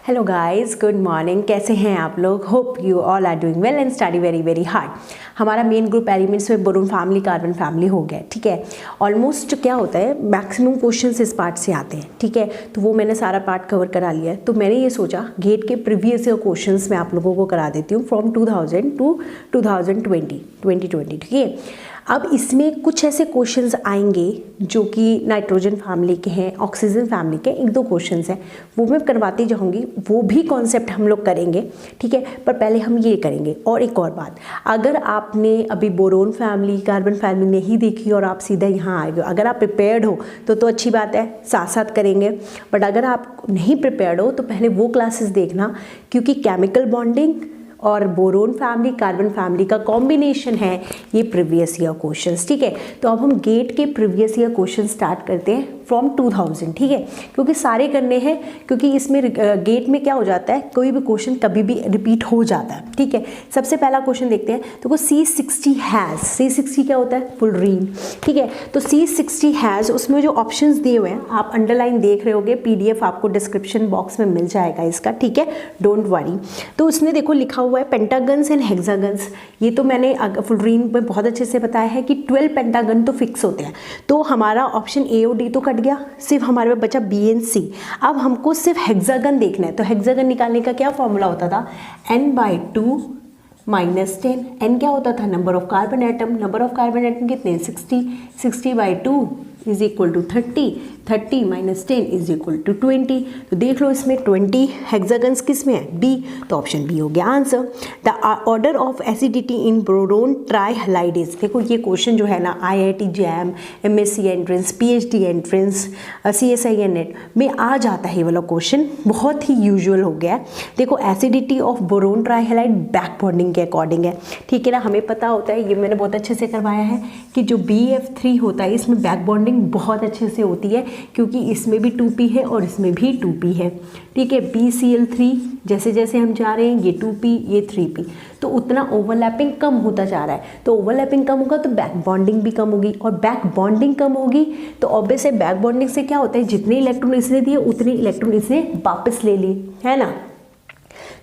Hello guys, good morning. कैसे हैं आप लोग? Hope you all are doing well and study very very hard. हमारा मेन ग्रुप एलिमेंट्स में बोरोन फैमिली, कार्बन फैमिली हो गया, ठीक है। ऑलमोस्ट क्या होता है, मैक्सिमम क्वेश्चंस इस पार्ट से आते हैं, ठीक है। तो वो मैंने सारा पार्ट कवर करा लिया है। तो मैंने ये सोचा गेट के प्रीवियस ईयर क्वेश्चंस मैं आप लोगों को करा देती हूँ फ्रॉम 2000 टू 2020, ठीक है। अब इसमें कुछ ऐसे क्वेश्चंस आएंगे जो कि नाइट्रोजन फैमिली के हैं, ऑक्सीजन फैमिली के, एक दो क्वेश्चंस हैं, वो मैं करवाती जाऊंगी। वो भी कॉन्सेप्ट हम लोग करेंगे, ठीक है। पर पहले हम ये करेंगे। और एक और बात, अगर आपने अभी बोरोन फैमिली, कार्बन फैमिली नहीं देखी और आप सीधा यहाँ आए हो, अगर आप प्रिपेयर्ड हो तो अच्छी बात है, साथ साथ करेंगे। बट अगर आप नहीं प्रिपेयर्ड हो तो पहले वो क्लासेस देखना, क्योंकि केमिकल बॉन्डिंग और बोरोन फैमिली, कार्बन फैमिली का कॉम्बिनेशन है ये प्रीवियस ईयर क्वेश्चंस, ठीक है। तो अब हम गेट के प्रीवियस ईयर क्वेश्चन स्टार्ट करते हैं फ्रॉम 2000, ठीक है, क्योंकि सारे करने हैं। क्योंकि इसमें गेट में क्या हो जाता है, कोई भी क्वेश्चन कभी भी रिपीट हो जाता है, ठीक है। सबसे पहला क्वेश्चन देखते हैं। तो C60 हैज़, C60 क्या होता है? फुलरीन, ठीक है। तो C60 हैज़, उसमें जो ऑप्शंस दिए हुए हैं आप अंडरलाइन देख रहे होगे, PDF आपको डिस्क्रिप्शन बॉक्स में मिल जाएगा इसका, ठीक है, डोंट वरी। तो उसने देखो लिखा हुआ है पेंटागन्स एंड हेक्सागन्स। ये तो मैंने फुलरीन में बहुत अच्छे से बताया है कि 12 पेंटागन तो फिक्स होते हैं। तो हमारा ऑप्शन A और D तो कट गया, सिर्फ हमारे पास बचा B एंड C। अब हमको सिर्फ हेक्सागन देखना है। तो हेक्सागन निकालने का क्या फॉर्मूला होता था? n/2 - 10। n क्या होता था? Number of carbon atom. Number of carbon atom कितने? 60। 60/2 is equal to 30। 30 - 10 is equal to 20। तो देख लो इसमें 20 हेक्सागन्स किस में है? B। तो ऑप्शन B हो गया answer. The order of acidity in boron trihalides. देखो ये क्वेश्चन जो है ना, IIT JAM, MSc entrance, PhD entrance, CSI net में आ जाता है। ये वाला क्वेश्चन बहुत ही यूजुअल हो गया है। देखो acidity of boron trihalide back bonding के अकॉर्डिंग है, ठीक है ना। हमें पता होता है, ये मैंने बहुत अच्छे से करवाया है कि जो BF3 होता है इसमें बैक बॉन्डिंग बहुत अच्छे से होती है, क्योंकि इसमें भी 2p है और इसमें भी 2p है, ठीक है। BCl3 जैसे जैसे हम जा रहे हैं, ये 2p, ये 3p, तो उतना ओवरलैपिंग कम होता जा रहा है। तो ओवरलैपिंग कम होगा तो बैक बॉन्डिंग भी कम होगी, और बैक बॉन्डिंग कम होगी तो ऑब्वियस है बैक बॉन्डिंग से क्या होता है, जितने इलेक्ट्रॉन इसने दिए उतने इलेक्ट्रॉन इसने वापस ले लिए, है ना।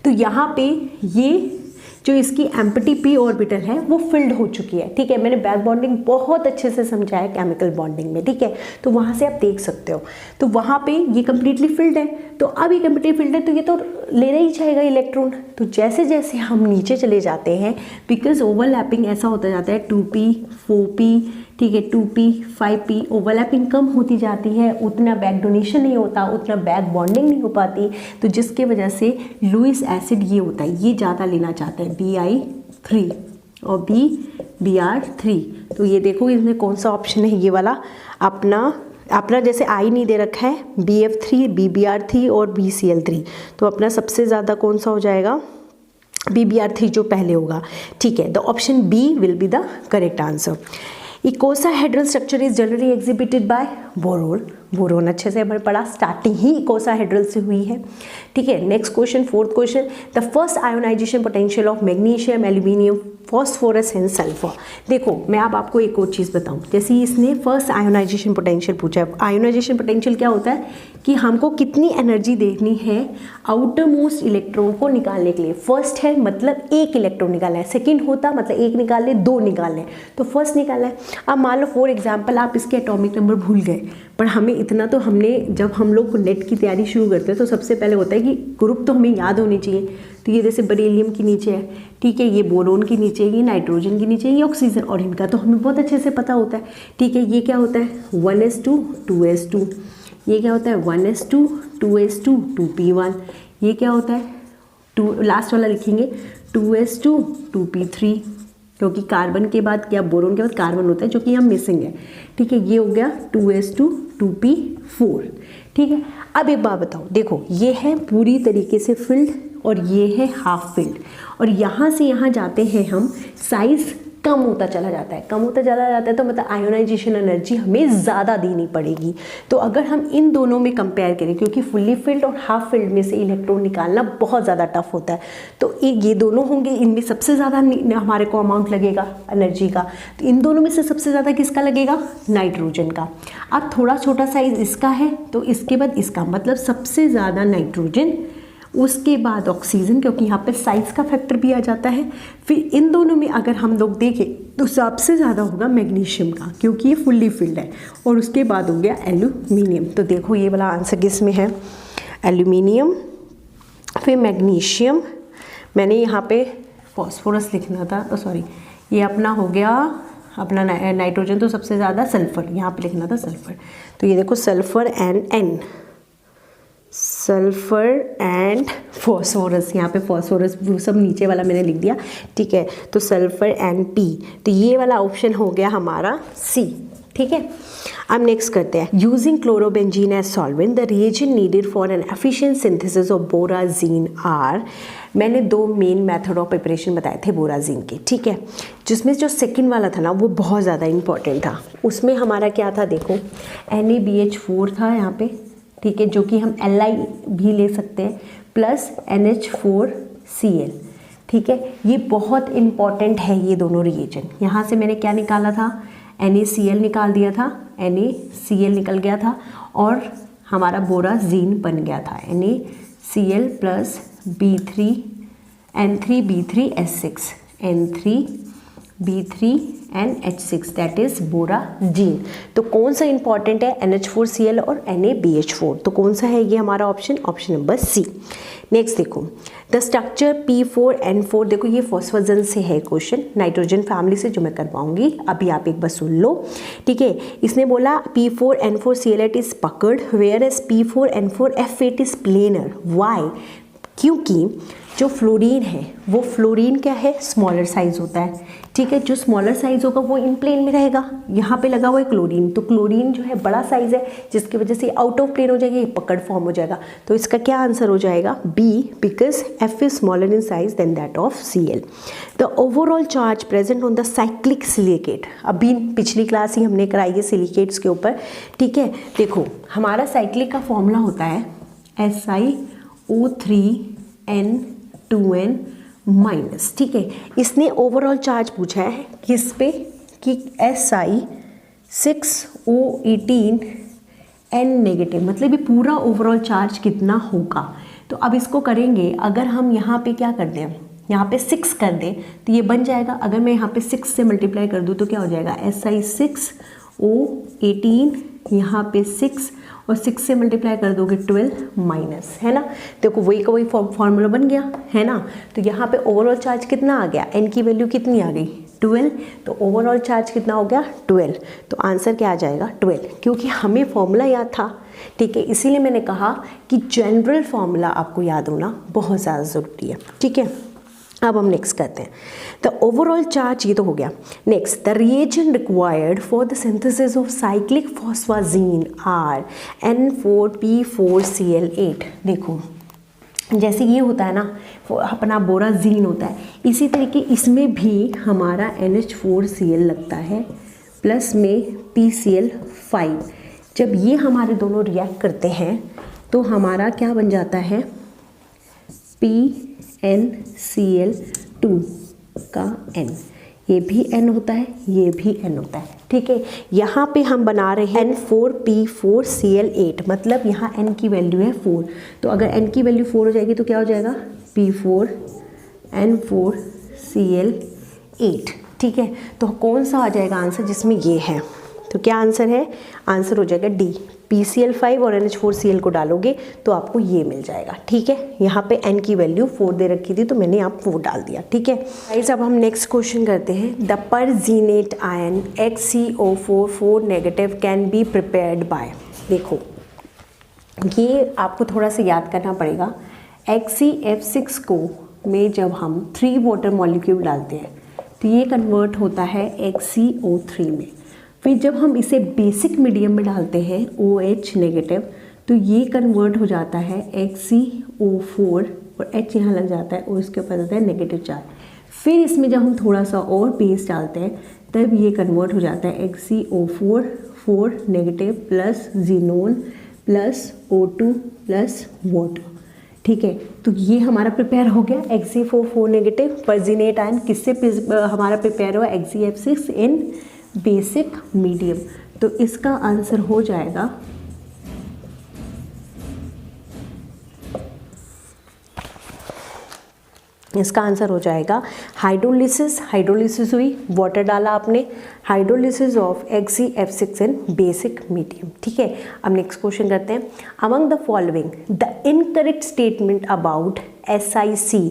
तो यहाँ पे ये जो इसकी एम्प्टी p ऑर्बिटल है वो फिल्ड हो चुकी है, ठीक है। मैंने बैक बॉन्डिंग बहुत अच्छे से समझाया केमिकल बॉन्डिंग में, ठीक है। तो वहाँ से आप देख सकते हो। तो वहाँ पे ये कम्प्लीटली फिल्ड है। तो अब ये कम्प्लीटली फिल्ड है तो ये तो लेना ही चाहेगा इलेक्ट्रॉन। तो जैसे जैसे हम नीचे चले जाते हैं, बिकॉज ओवरलैपिंग ऐसा होता जाता है, 2p 4p, ठीक है, 2p 5p, ओवरलैपिंग कम होती जाती है, उतना बैक डोनेशन नहीं होता, उतना बैक बॉन्डिंग नहीं हो पाती। तो जिसके वजह से लुईस एसिड ये होता है, ये ज़्यादा लेना चाहते हैं, Bi3 और Br3। तो ये देखो इसमें कौन सा ऑप्शन है, ये वाला अपना जैसे आई नहीं दे रखा है, BF3, BBr3 और BCl3। तो अपना सबसे ज़्यादा कौन सा हो जाएगा? BBr3 जो पहले होगा, ठीक है। The option B will be the correct answer. Icosahedral structure is generally exhibited by boron. Boron अच्छे से हमने पढ़ा, स्टार्टिंग ही इकोसाहेड्रल से हुई है, ठीक है। Next question, fourth question, the first ionization potential of magnesium, aluminium, phosphorus and sulphur. देखो मैं अब आपको एक और चीज़ बताऊं, जैसे इसने फर्स्ट आयोनाइजेशन पोटेंशियल पूछा है। आयोनाइजेशन पोटेंशियल क्या होता है कि हमको कितनी एनर्जी देखनी है आउटर मोस्ट इलेक्ट्रॉन को निकालने के लिए। फर्स्ट है मतलब एक इलेक्ट्रॉन निकालना है, सेकेंड होता मतलब एक निकाल ले, दो निकाल लें, तो फर्स्ट निकालना है। अब मान लो फॉर एग्जाम्पल आप इसके एटॉमिक नंबर भूल गए, पर हमें इतना तो हमने, जब हम लोग नेट की तैयारी शुरू करते हैं तो सबसे पहले होता है कि ग्रुप तो हमें याद होनी चाहिए। तो ये जैसे बेरिलियम के नीचे है, ठीक है, ये बोरोन के नीचे, ये नाइट्रोजन के नीचे, ये ऑक्सीजन, और इनका तो हमें बहुत अच्छे से पता होता है, ठीक है। ये क्या होता है? 1s2 2s2। ये क्या होता है? 1s2 2s2 2p1। ये क्या होता है? लास्ट वाला लिखेंगे 2s2 2p3, क्योंकि कार्बन के बाद क्या, बोरोन के बाद कार्बन होता है, जो कि हम मिसिंग है, ठीक है। ये हो गया 2s2 2p4, ठीक है। अब एक बात बताओ, देखो ये है पूरी तरीके से फिल्ड और ये है हाफ फिल्ड, और यहाँ से यहाँ जाते हैं हम, साइज कम होता चला जाता है, कम होता चला जाता है, तो मतलब आयोनाइजेशन एनर्जी हमें ज़्यादा देनी पड़ेगी। तो अगर हम इन दोनों में कंपेयर करें, क्योंकि फुल्ली फिल्ड और हाफ फिल्ड में से इलेक्ट्रॉन निकालना बहुत ज़्यादा टफ होता है, तो ये दोनों होंगे, इनमें सबसे ज़्यादा हमारे को अमाउंट लगेगा एनर्जी का। तो इन दोनों में से सबसे ज़्यादा किसका लगेगा? नाइट्रोजन का। अब थोड़ा छोटा साइज इसका है तो इसके बाद इसका, मतलब सबसे ज़्यादा नाइट्रोजन उसके बाद ऑक्सीजन, क्योंकि यहाँ पे साइज का फैक्टर भी आ जाता है। फिर इन दोनों में अगर हम लोग देखें तो सबसे ज़्यादा होगा मैग्नीशियम का, क्योंकि ये फुल्ली फिल्ड है। और उसके बाद हो गया एल्यूमिनियम। तो देखो ये वाला आंसर किस में है, एल्यूमिनियम, फिर मैग्नीशियम, मैंने यहाँ पे फॉस्फोरस लिखना था, तो सॉरी ये अपना हो गया अपना नाइट्रोजन, तो सबसे ज़्यादा सल्फ़र, यहाँ पे लिखना था सल्फ़र। तो ये देखो sulphur and N, sulphur and phosphorus, यहाँ पे फॉस्फोरस वो सब नीचे वाला मैंने लिख दिया, ठीक है। तो सल्फ़र एंड पी, तो ये वाला ऑप्शन हो गया हमारा सी, ठीक है। अब नेक्स्ट करते हैं, using chlorobenzene as solvent the reagent needed for an efficient synthesis of borazine are. मैंने दो मेन मेथड ऑफ प्रिपरेशन बताए थे बोराजीन के, ठीक है। जिसमें जो सेकंड वाला था ना वो बहुत ज़्यादा इंपॉर्टेंट था। उसमें हमारा क्या था, देखो NaBH4 था यहाँ पे, ठीक है, जो कि हम Li भी ले सकते हैं, प्लस NH4Cl, ठीक है। ये बहुत इंपॉर्टेंट है ये दोनों रिएजेंट। यहाँ से मैंने क्या निकाला था, NaCl निकाल दिया था, NaCl निकल गया था और हमारा बोराजीन बन गया था, NaCl plus N3B3S6, N3B3NH6 that is borazine. तो कौन सा इंपॉर्टेंट है, NH4Cl और NaBH4, तो कौन सा है ये हमारा option, option number C. Next देखो, द स्ट्रक्चर P4N4, देखो ये फॉस्फोजन से है क्वेश्चन, नाइट्रोजन फैमिली से जो मैं करवाऊंगी, अभी आप एक बार सुन लो, ठीक है। इसने बोला P4N4Cl8 is puckered, whereas P4N4F8 is planar, why, क्योंकि जो फ्लोरीन है वो फ्लोरीन क्या है, स्मॉलर साइज होता है, ठीक है। जो स्मॉलर साइज होगा वो इन प्लेन में रहेगा, यहाँ पे लगा हुआ है क्लोरीन, तो क्लोरीन जो है बड़ा साइज है, जिसकी वजह से आउट ऑफ प्लेन हो जाएगा, ये पकड़ फॉर्म हो जाएगा। तो इसका क्या आंसर हो जाएगा, B, because F is smaller in size than that of Cl। The overall charge present on the cyclic silicate, अभी पिछली क्लास ही हमने कराई है सिलिकेट्स के ऊपर, ठीक है। देखो हमारा साइक्लिक का फॉर्मूला होता है SiO3N2N माइनस, ठीक है। इसने ओवरऑल चार्ज पूछा है किस पे, कि Si6O18N नेगेटिव, मतलब ये पूरा ओवरऑल चार्ज कितना होगा। तो अब इसको करेंगे, अगर हम यहाँ पे क्या कर दें, यहाँ पे 6 कर दें तो ये बन जाएगा। अगर मैं यहाँ पे 6 से मल्टीप्लाई कर दूँ तो क्या हो जाएगा, Si6O18, यहाँ पे 6 और 6 से मल्टीप्लाई कर दोगे 12 माइनस, है ना। देखो वही का वही फॉर्मूला बन गया, है ना। तो यहाँ पे ओवरऑल चार्ज कितना आ गया, n की वैल्यू कितनी आ गई, 12, तो ओवरऑल चार्ज कितना हो गया 12। तो आंसर क्या आ जाएगा 12, क्योंकि हमें फॉर्मूला याद था, ठीक है। इसीलिए मैंने कहा कि जनरल फॉर्मूला आपको याद होना बहुत ज़्यादा ज़रूरी है, ठीक है। अब हम नेक्स्ट करते हैं, द ओवरऑल चार्ज, ये तो हो गया। Next, the reagent required for the synthesis of cyclic phosphazene are N4P4Cl8। देखो जैसे ये होता है ना अपना बोराजीन होता है, इसी तरीके इसमें भी हमारा NH4Cl लगता है, प्लस में PCl5। जब ये हमारे दोनों रिएक्ट करते हैं तो हमारा क्या बन जाता है, PnCl2 का N, ये भी N होता है, ये भी N होता है, ठीक है। यहाँ पे हम बना रहे हैं N4P4Cl8, मतलब यहाँ N की वैल्यू है 4, तो अगर N की वैल्यू 4 हो जाएगी तो क्या हो जाएगा, P4N4Cl8, ठीक है। तो कौन सा आ जाएगा आंसर जिसमें ये है, तो क्या आंसर है, आंसर हो जाएगा डी, PCl5 और NH4Cl को डालोगे तो आपको ये मिल जाएगा, ठीक है। यहाँ पे N की वैल्यू 4 दे रखी थी तो मैंने यहाँ 4 डाल दिया, ठीक है। गाइस अब हम नेक्स्ट क्वेश्चन करते हैं, the perxenate ion HCO4 negative can be prepared by. देखो ये आपको थोड़ा सा याद करना पड़ेगा, HCF6 को में जब हम 3 वाटर मॉलिक्यूल डालते हैं तो ये कन्वर्ट होता है HCO3 में। फिर जब हम इसे बेसिक मीडियम में डालते हैं OH नेगेटिव तो ये कन्वर्ट हो जाता है HCO4 और H यहाँ लग जाता है और इसके ऊपर जाता है नेगेटिव चार्ज। फिर इसमें जब हम थोड़ा सा और बेस डालते हैं तब ये कन्वर्ट हो जाता है HCO4 negative plus xenon plus O2 plus water, ठीक है। तो ये हमारा प्रिपेयर हो गया HCO4 नेगेटिव परजीनेट आयन, किससे हमारा प्रिपेयर हुआ, HCF6 इन बेसिक मीडियम। तो इसका आंसर हो जाएगा इसका आंसर हो जाएगा हाइड्रोलिसिस। हाइड्रोलिसिस हुई, वाटर डाला आपने, hydrolysis of XeF6 in basic medium. ठीक है, अब नेक्स्ट क्वेश्चन करते हैं। Among the following the incorrect statement about SiC,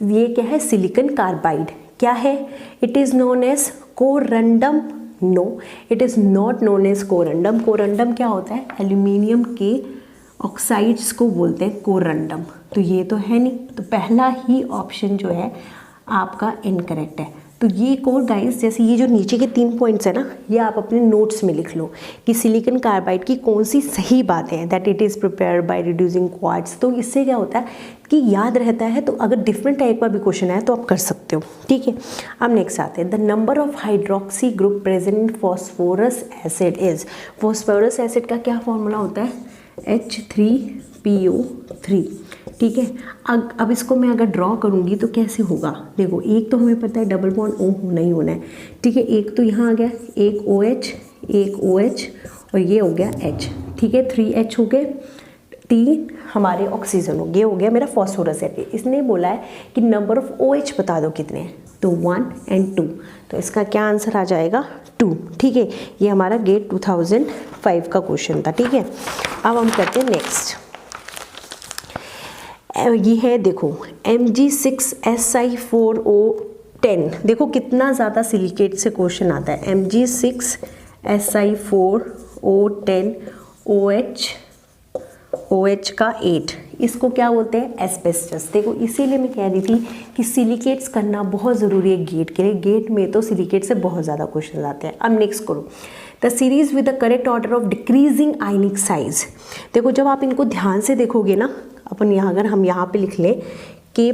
ये क्या है, सिलिकॉन कार्बाइड क्या है, it is known as corundum. No, it is not known as corundum. Corundum क्या होता है, एल्यूमिनियम के ऑक्साइड्स को बोलते हैं कोरंडम, तो ये तो है नहीं, तो पहला ही ऑप्शन जो है आपका इनकरेक्ट है। तो ये कोर गाइस, जैसे ये जो नीचे के 3 पॉइंट्स है ना, ये आप अपने नोट्स में लिख लो कि सिलिकॉन कार्बाइड की कौन सी सही बातें हैं, that it is prepared by reducing quartz. तो इससे क्या होता है कि याद रहता है, तो अगर डिफरेंट टाइप का भी क्वेश्चन है तो आप कर सकते हो। ठीक है, अब नेक्स्ट आते हैं, the number of hydroxy group present in phosphorous acid is. Phosphorous acid का क्या फॉर्मूला होता है, H3PO3। ठीक है, अब इसको मैं अगर ड्रॉ करूँगी तो कैसे होगा, देखो एक तो हमें पता है डबल बॉन्ड O होना ही होना है। ठीक है, एक तो यहाँ आ गया, एक OH, एक OH और ये हो गया H। ठीक है, 3H हो गए, 3 हमारे ऑक्सीजन हो गए, हो गया मेरा फॉस्फोरस है। इसने बोला है कि नंबर ऑफ OH बता दो कितने हैं, तो 1 और 2, तो इसका क्या आंसर आ जाएगा 2। ठीक है, ये हमारा गेट 2005 का क्वेश्चन था। ठीक है, अब हम करते हैं नेक्स्ट, ये है देखो Mg6Si4O10। देखो कितना ज़्यादा सिलिकेट से क्वेश्चन आता है, Mg6Si4O10 OH का 8, इसको क्या बोलते हैं, एस्बेस्टस। देखो इसीलिए मैं कह रही थी कि सिलिकेट्स करना बहुत ज़रूरी है गेट के लिए, गेट में तो सिलिकेट से बहुत ज़्यादा क्वेश्चन आते हैं। अब नेक्स्ट करो, the series with the correct order of decreasing ionic size. देखो जब आप इनको ध्यान से देखोगे ना, अपन यहाँ अगर हम यहाँ पे लिख लें K+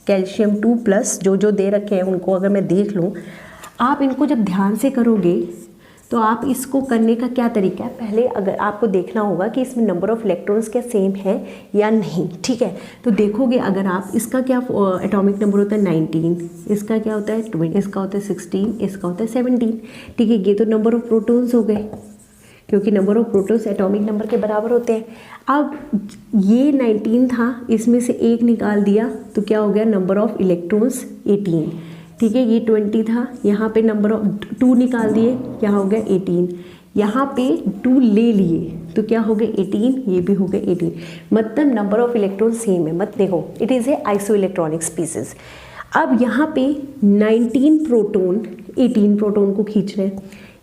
कैल्शियम 2+, जो जो दे रखे हैं उनको अगर मैं देख लूँ, आप इनको जब ध्यान से करोगे तो आप इसको करने का क्या तरीका है, पहले अगर आपको देखना होगा कि इसमें नंबर ऑफ इलेक्ट्रॉन्स क्या सेम है या नहीं। ठीक है, तो देखोगे अगर आप, इसका क्या एटॉमिक नंबर होता है 19, इसका क्या होता है 20, इसका होता है 16, इसका होता है 17। ठीक है, ये तो नंबर ऑफ प्रोटॉन्स हो गए, क्योंकि number of protons atomic number के बराबर होते हैं। अब ये 19 था, इसमें से 1 निकाल दिया तो क्या हो गया, नंबर ऑफ इलेक्ट्रॉन्स 18। ठीक है, ये 20 था, यहाँ पे नंबर ऑफ 2 निकाल दिए, क्या हो गया 18, यहाँ पे 2 ले लिए तो क्या हो गया 18, ये भी हो गया 18, मतलब नंबर ऑफ इलेक्ट्रॉन सेम है। मत देखो, it is a iso electronic species. अब यहाँ पे 19 प्रोटॉन 18 प्रोटॉन को खींच रहे हैं,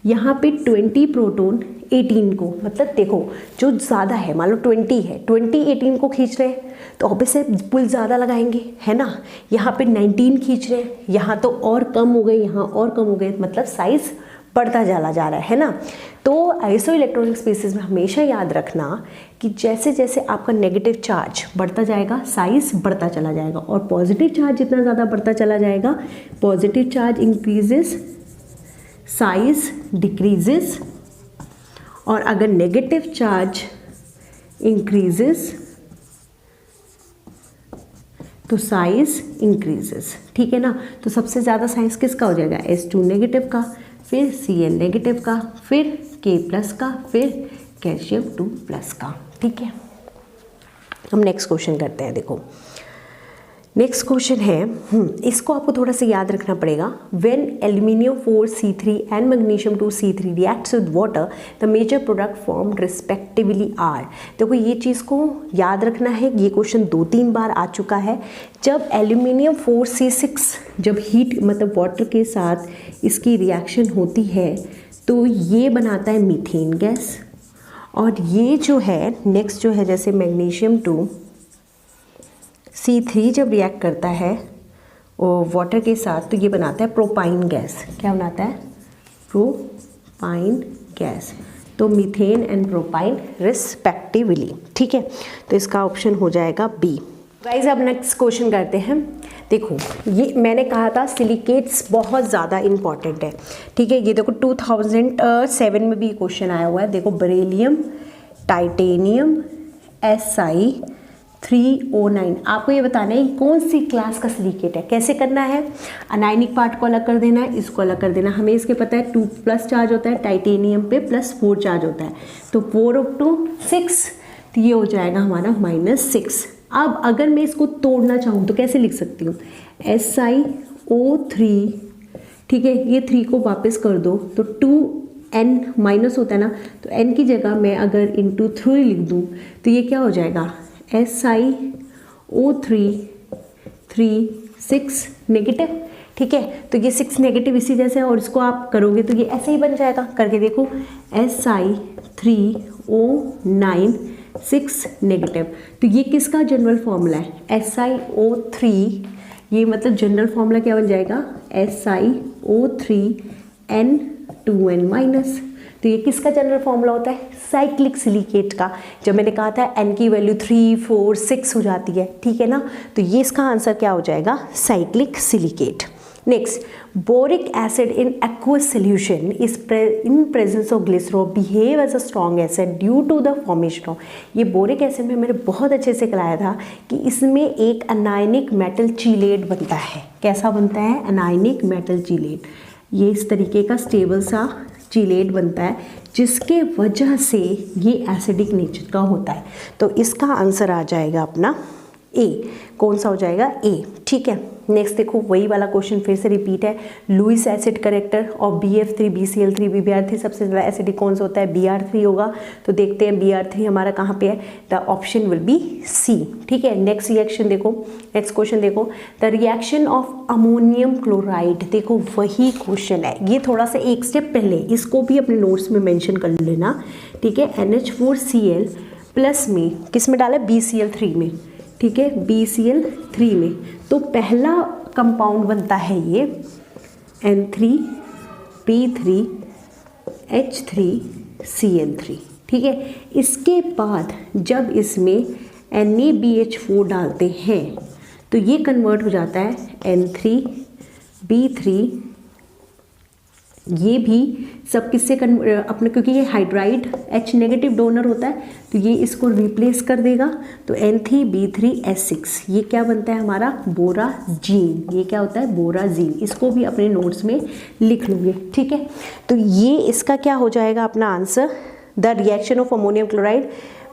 यहाँ पे 20 प्रोटॉन 18 को, मतलब देखो जो ज़्यादा है, मान लो 20 है, 20 18 को खींच रहे हैं तो ऑब्वियसली पुल ज़्यादा लगाएंगे, है ना। यहाँ पे 19 खींच रहे हैं, यहाँ तो और कम हो गए, यहाँ और कम हो गए, मतलब साइज़ बढ़ता चला जा रहा है ना। तो आइसो इलेक्ट्रॉनिक स्पीसीज में हमेशा याद रखना कि जैसे जैसे आपका नेगेटिव चार्ज बढ़ता जाएगा साइज़ बढ़ता चला जाएगा, और पॉजिटिव चार्ज जितना ज़्यादा बढ़ता चला जाएगा, positive charge increases size decreases, और अगर नेगेटिव चार्ज इंक्रीजेस तो साइज इंक्रीजेस। ठीक है ना, तो सबसे ज़्यादा साइज किसका हो जाएगा, H2 नेगेटिव का, फिर Cl नेगेटिव का, फिर K+ का, फिर कैल्शियम 2+ का। ठीक है, हम नेक्स्ट क्वेश्चन करते हैं। देखो नेक्स्ट क्वेश्चन है, इसको आपको थोड़ा सा याद रखना पड़ेगा। When aluminium 4C3 and magnesium 2C3 reacts with water the major product formed respectively are. देखो ये चीज़ को याद रखना है, ये क्वेश्चन 2-3 बार आ चुका है। जब एल्यूमिनियम 4C6 जब हीट मतलब वाटर के साथ इसकी रिएक्शन होती है तो ये बनाता है मीथेन गैस, और ये जो है नेक्स्ट जो है जैसे मैग्नीशियम 2C3 जब रिएक्ट करता है वाटर के साथ तो ये बनाता है प्रोपाइन गैस। क्या बनाता है, प्रोपाइन गैस। तो मीथेन एंड प्रोपाइन रिस्पेक्टिवली। ठीक है, तो इसका ऑप्शन हो जाएगा बी। गाइस अब नेक्स्ट क्वेश्चन करते हैं। देखो ये मैंने कहा था सिलिकेट्स बहुत ज़्यादा इंपॉर्टेंट है। ठीक है, ये देखो 2007 में भी क्वेश्चन आया हुआ है। देखो बेरिलियम, टाइटेनियम, Si3O9, आपको ये बताना है कौन सी क्लास का सिलिकेट है। कैसे करना है, अनायनिक पार्ट को अलग कर देना है, इसको अलग कर देना। हमें इसके पता है 2+ चार्ज होता है, टाइटेनियम पे +4 चार्ज होता है, तो 4 × 2 6, तो ये हो जाएगा हमारा -6। अब अगर मैं इसको तोड़ना चाहूँ तो कैसे लिख सकती हूँ, SiO3, ठीक है, ये 3 को वापस कर दो तो 2n माइनस होता है ना, तो n की जगह मैं अगर इंटू 3 लिख दूँ तो ये क्या हो जाएगा, SiO3 3 6 नेगेटिव, ठीक है। तो ये 6 नेगेटिव इसी जैसे है और इसको आप करोगे तो ये ऐसे ही बन जाएगा, करके देखो Si3O9 6 नेगेटिव। तो ये किसका जनरल फॉर्मूला है, SiO3, ये मतलब जनरल फॉर्मूला क्या बन जाएगा, SiO3N2n माइनस। तो ये किसका जनरल फॉर्मूला होता है, साइक्लिक सिलिकेट का। जब मैंने कहा था n की वैल्यू 3 4 6 हो जाती है, ठीक है ना, तो ये इसका आंसर क्या हो जाएगा, cyclic silicate. Next, boric acid in aqueous solution is in presence of glycerol behave as a strong acid due to the formation of. ये बोरिक एसिड में मैंने बहुत अच्छे से कराया था कि इसमें एक अनायनिक मेटल चीलेट बनता है। कैसा बनता है, अनायनिक मेटल चीलेट। ये इस तरीके का स्टेबल सा चीलेट बनता है जिसके वजह से ये एसिडिक नेचर का होता है। तो इसका आंसर आ जाएगा अपना ए। कौन सा हो जाएगा, ए, ठीक है। नेक्स्ट देखो, वही वाला क्वेश्चन फिर से रिपीट है। लुईस एसिड करेक्टर और BF3 BCl3 BBr3 सबसे ज़्यादा एसिडिक कौन सा होता है, Br3 होगा। तो देखते हैं Br3 हमारा कहाँ पे है, the option will be C, ठीक है। नेक्स्ट रिएक्शन देखो, नेक्स्ट क्वेश्चन देखो, the reaction of ammonium chloride. देखो वही क्वेश्चन है, ये थोड़ा सा एक स्टेप पहले, इसको भी अपने नोट्स में मेंशन कर लेना, ठीक है। NH4Cl प्लस में किस में डाला, BCl3 में, ठीक है, BCl3 में। तो पहला कंपाउंड बनता है ये N3P3H3Cl3, ठीक है। इसके बाद जब इसमें NaBH4 डालते हैं तो ये कन्वर्ट हो जाता है N3B3। ये भी सब किससे अपने, क्योंकि ये हाइड्राइड H नेगेटिव डोनर होता है तो ये इसको रिप्लेस कर देगा। तो N3B3S6 ये क्या बनता है हमारा, बोराजीन। ये क्या होता है, बोराजीन। इसको भी अपने नोट्स में लिख लूँगे, ठीक है। तो ये इसका क्या हो जाएगा अपना answer, the reaction of ammonium chloride,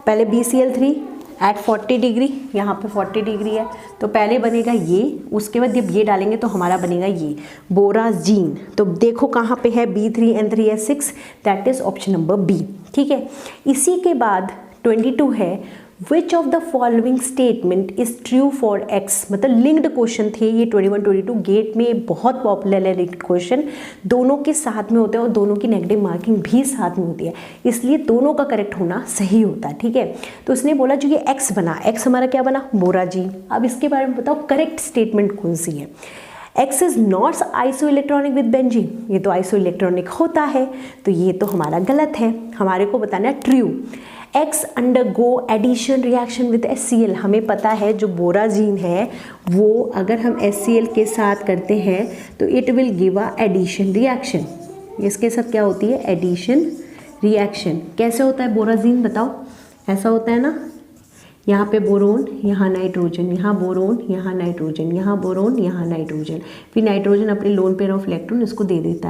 पहले BCl3 एट 40 डिग्री, यहाँ पे 40 डिग्री है तो पहले बनेगा ये, उसके बाद जब ये डालेंगे तो हमारा बनेगा ये बोराजीन। तो देखो कहाँ पे है, B3N3S6, that is option number B, ठीक है। इसी के बाद 22 है, which of the following statement is true for X. मतलब लिंक्ड क्वेश्चन थे ये 21-22 गेट में बहुत पॉपुलर है लिंक्ड क्वेश्चन, दोनों के साथ में होते हैं और दोनों की नेगेटिव मार्किंग भी साथ में होती है, इसलिए दोनों का करेक्ट होना सही होता है, ठीक है। तो उसने बोला जो ये एक्स बना, एक्स हमारा क्या बना, बोराजीन। अब इसके बारे में बताओ करेक्ट स्टेटमेंट कौन सी है। X is not iso electronic with benzene, ये तो आइसो इलेक्ट्रॉनिक होता है, तो ये तो हमारा गलत है, हमारे को बताना है true. X undergo addition reaction with HCl, हमें पता है जो बोराजीन है वो अगर हम HCl के साथ करते हैं तो it will give a addition reaction. इसके साथ क्या होती है, एडिशन रिएक्शन। कैसे होता है बोराजीन, बताओ। ऐसा होता है ना, यहाँ पे बोरोन, यहाँ नाइट्रोजन, यहाँ बोरोन, यहाँ नाइट्रोजन, यहाँ बोरोन, यहाँ नाइट्रोजन, फिर नाइट्रोजन अपने लोन पेयर ऑफ इलेक्ट्रॉन इसको दे देता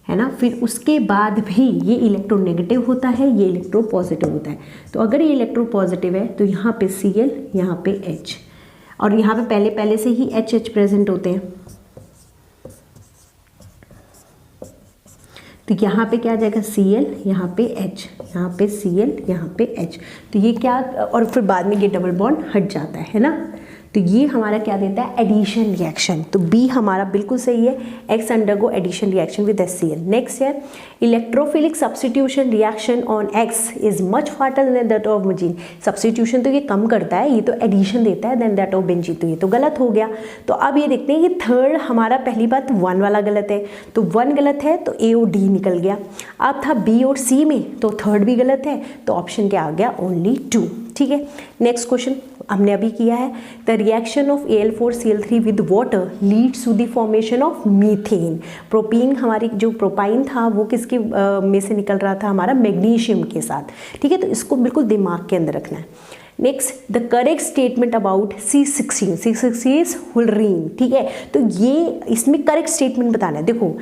है ना। फिर उसके बाद भी ये इलेक्ट्रोनेगेटिव होता है, ये इलेक्ट्रो पॉजिटिव होता है। तो अगर ये इलेक्ट्रो पॉजिटिव है तो यहाँ पे Cl, यहाँ पे H, और यहाँ पे पहले से ही H प्रेजेंट होते हैं। तो यहाँ पे क्या आ जाएगा, Cl, यहाँ पे H, यहाँ पे Cl, यहाँ पे H। तो ये क्या, और फिर बाद में ये डबल बॉन्ड हट जाता है ना। तो ये हमारा क्या देता है, एडिशन रिएक्शन। तो बी हमारा बिल्कुल सही है, X undergo addition reaction with HCl। Next है, electrophilic substitution reaction on X is much faster than that of benzene. Substitution तो ये कम करता है, ये तो एडिशन देता है देन दैट ऑफ बेंजीन, तो ये तो गलत हो गया। तो अब ये देखते हैं कि थर्ड हमारा, पहली बात 1 वाला गलत है, तो 1 गलत है तो A और D निकल गया। अब था B और C में, तो थर्ड भी गलत है, तो ऑप्शन क्या आ गया, ओनली 2, ठीक है। नेक्स्ट क्वेश्चन हमने अभी किया है, the reaction of Al4Cl3 with water leads to the formation of methane. Propene, हमारी जो प्रोपाइन था वो किसके में से निकल रहा था, हमारा मैग्नीशियम के साथ, ठीक है। तो इसको बिल्कुल दिमाग के अंदर रखना है। Next, the correct statement about C16 is हुलरीन, ठीक है। तो ये इसमें करेक्ट स्टेटमेंट बताना है। देखो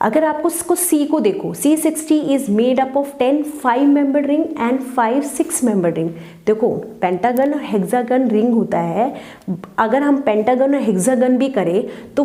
अगर आपको इसको सी को देखो, C60 is made up of 10 5 member ring and 5 6 member ring. देखो पेंटागन और हेक्सागन रिंग होता है, अगर हम पेंटागन और हेक्सागन भी करें तो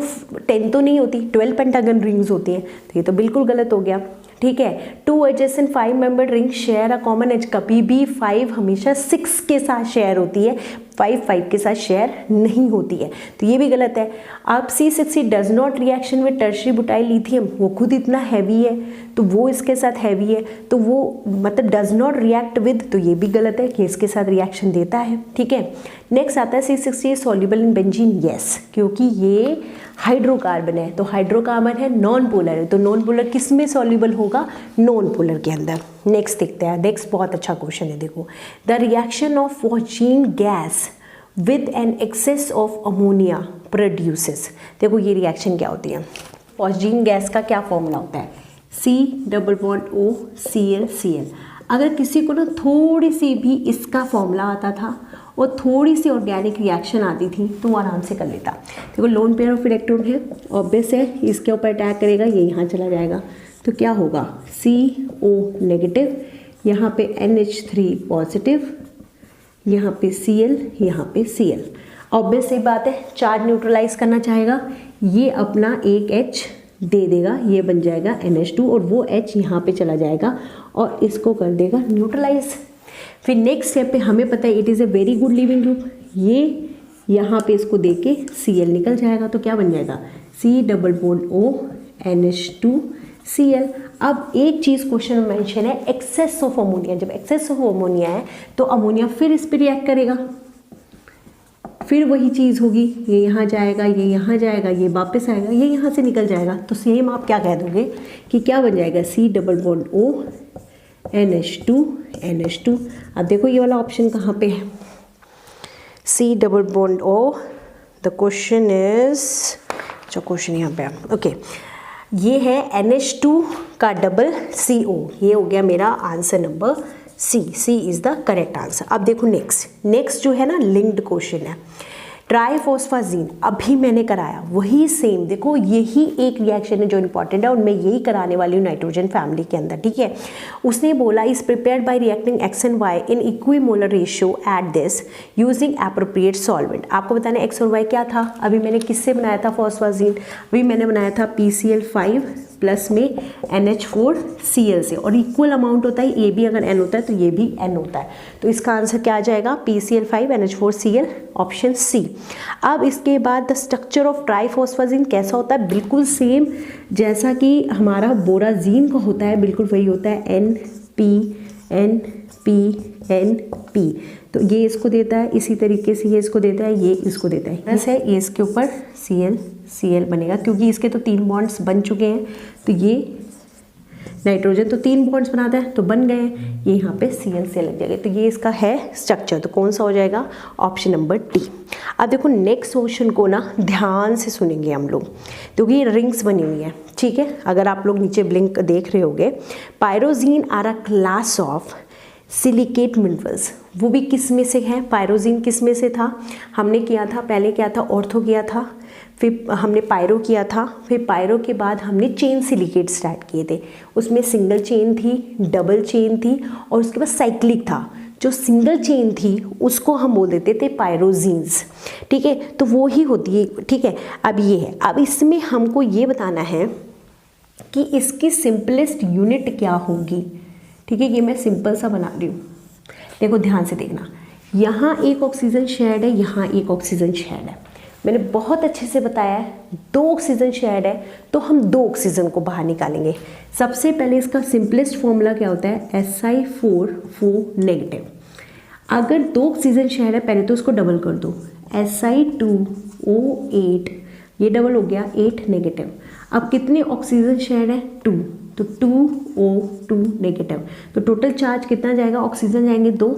10 तो नहीं होती, 12 पेंटागन रिंग्स होती हैं, तो ये तो बिल्कुल गलत हो गया। ठीक है, 2 edges in 5 member ring share a common edge. कभी भी 5 हमेशा 6 के साथ शेयर होती है, 5 के साथ शेयर नहीं होती है, तो ये भी गलत है। अब C60 does not reaction with tertiary butyl lithium, वो खुद इतना हैवी है तो वो इसके साथ हैवी है, तो वो मतलब डज नॉट रिएक्ट विद, तो ये भी गलत है कि इसके साथ रिएक्शन देता है। ठीक है, नेक्स्ट आता है C60 soluble in benzene, yes, क्योंकि ये हाइड्रोकार्बन है, तो हाइड्रोकार्बन है, नॉन पोलर है, तो नॉन पोलर किस में सॉल्युबल होगा, नॉन पोलर के अंदर। नेक्स्ट देखते हैं, नेक्स्ट बहुत अच्छा क्वेश्चन है, देखो the reaction of phosgene gas with an excess of ammonia produces. देखो ये रिएक्शन क्या होती है, फॉस्जीन गैस का क्या फॉर्मूला होता है, C+O Cl। अगर किसी को ना थोड़ी सी भी इसका फॉर्मूला आता था और थोड़ी सी ऑर्गेनिक रिएक्शन आती थी तो वो आराम से कर लेता। देखो लोन पेयर ऑफ इलेक्ट्रॉन है, ऑब्वियस है, इसके ऊपर अटैक करेगा, ये यहाँ चला जाएगा, तो क्या होगा CO नेगेटिव, यहाँ पे NH3 पॉजिटिव, यहाँ पे Cl, यहाँ पे Cl। ऑब्वियस सी बात है, चार्ज न्यूट्रलाइज करना चाहेगा, ये अपना एक H दे देगा, ये बन जाएगा NH2 और वो H यहाँ पे चला जाएगा और इसको कर देगा न्यूट्रलाइज। फिर नेक्स्ट स्टेप पे हमें पता है it is a very good leaving group, ये यहाँ पे इसको दे के Cl निकल जाएगा, तो क्या बन जाएगा C+O NH2 Cl। अब एक चीज़ क्वेश्चन में मेंशन है एक्सेस ऑफ अमोनिया, जब एक्सेस ऑफ अमोनिया है तो अमोनिया फिर इस पर रिएक्ट करेगा, फिर वही चीज़ होगी, ये यहाँ जाएगा, ये यहाँ जाएगा, ये वापस आएगा, ये यहाँ से निकल जाएगा, तो सेम आप क्या कह दोगे कि क्या बन जाएगा C+O NH2। अब देखो ये वाला ऑप्शन कहाँ पे है, C+O, द क्वेश्चन इज, जो क्वेश्चन यहाँ पे है, ओके, ये है NH2 का डबल CO, ये हो गया मेरा answer number C is the correct answer. अब देखो नेक्स्ट जो है ना लिंक्ड क्वेश्चन है, ट्राइफॉस्फाजीन, अभी मैंने कराया वही सेम, देखो यही एक रिएक्शन है जो इंपॉर्टेंट है और मैं यही कराने वाली हूँ नाइट्रोजन फैमिली के अंदर। ठीक है, उसने बोला is prepared by reacting X and Y in equimolar ratio at this using appropriate solvent. आपको बताना X और Y क्या था, अभी मैंने किससे बनाया था फॉस्फाजीन, अभी मैंने बनाया था PCl5 प्लस में NH4Cl से, और इक्वल अमाउंट होता है, ये भी अगर N होता है तो ये भी N होता है, तो इसका आंसर क्या आ जाएगा PCl5 NH4Cl, ऑप्शन C। अब इसके बाद द स्ट्रक्चर ऑफ ट्राइफॉस्फाजीन कैसा होता है, बिल्कुल सेम जैसा कि हमारा बोराजीन का होता है, बिल्कुल वही होता है, NP, तो ये इसको देता है, इसी तरीके से ये इसको देता है, ये इसको देता है, ऐसे ये इसके ऊपर Cl बनेगा, क्योंकि इसके तो 3 बॉन्ड्स बन चुके हैं, तो ये नाइट्रोजन तो 3 बॉन्ड्स बनाता है तो बन गए, ये यहाँ पे Cl से लग जाएगा, तो ये इसका है स्ट्रक्चर, तो कौन सा हो जाएगा, ऑप्शन नंबर D। अब देखो नेक्स्ट क्वेश्चन को ना ध्यान से सुनेंगे हम लोग, क्योंकि ये रिंग्स बनी हुई है। ठीक है, अगर आप लोग नीचे ब्लिंक देख रहे होगे, pyroxene are a class of silicate minerals, वो भी किस में से है, पायरोजीन किस में से था, हमने किया था पहले, क्या था, ऑर्थो किया था, फिर हमने पायरो किया था, फिर पायरो के बाद हमने चेन सिलिकेट स्टार्ट किए थे, उसमें सिंगल चेन थी, डबल चेन थी और उसके बाद साइक्लिक था। जो सिंगल चेन थी उसको हम बोल देते थे पायरोजीन्स। ठीक है, तो वो ही होती है। ठीक है, अब ये है, अब इसमें हमको ये बताना है कि इसकी सिंपलेस्ट यूनिट क्या होगी। ठीक है, ये मैं सिंपल सा बना रही हूँ, देखो ध्यान से देखना, यहाँ एक ऑक्सीजन शेयर्ड है, यहाँ एक ऑक्सीजन शेयर्ड है, मैंने बहुत अच्छे से बताया है, 2 ऑक्सीजन शेयर्ड है तो हम 2 ऑक्सीजन को बाहर निकालेंगे। सबसे पहले इसका सिंपलेस्ट फॉर्मूला क्या होता है, Si4 नेगेटिव। अगर 2 ऑक्सीजन शेयर्ड है पहले तो उसको डबल कर दो, Si2O8, ये डबल हो गया 8 नेगेटिव। अब कितने ऑक्सीजन शेयर्ड है, 2, तो 2O2 नेगेटिव, तो टोटल चार्ज कितना जाएगा, ऑक्सीजन जाएंगे 2,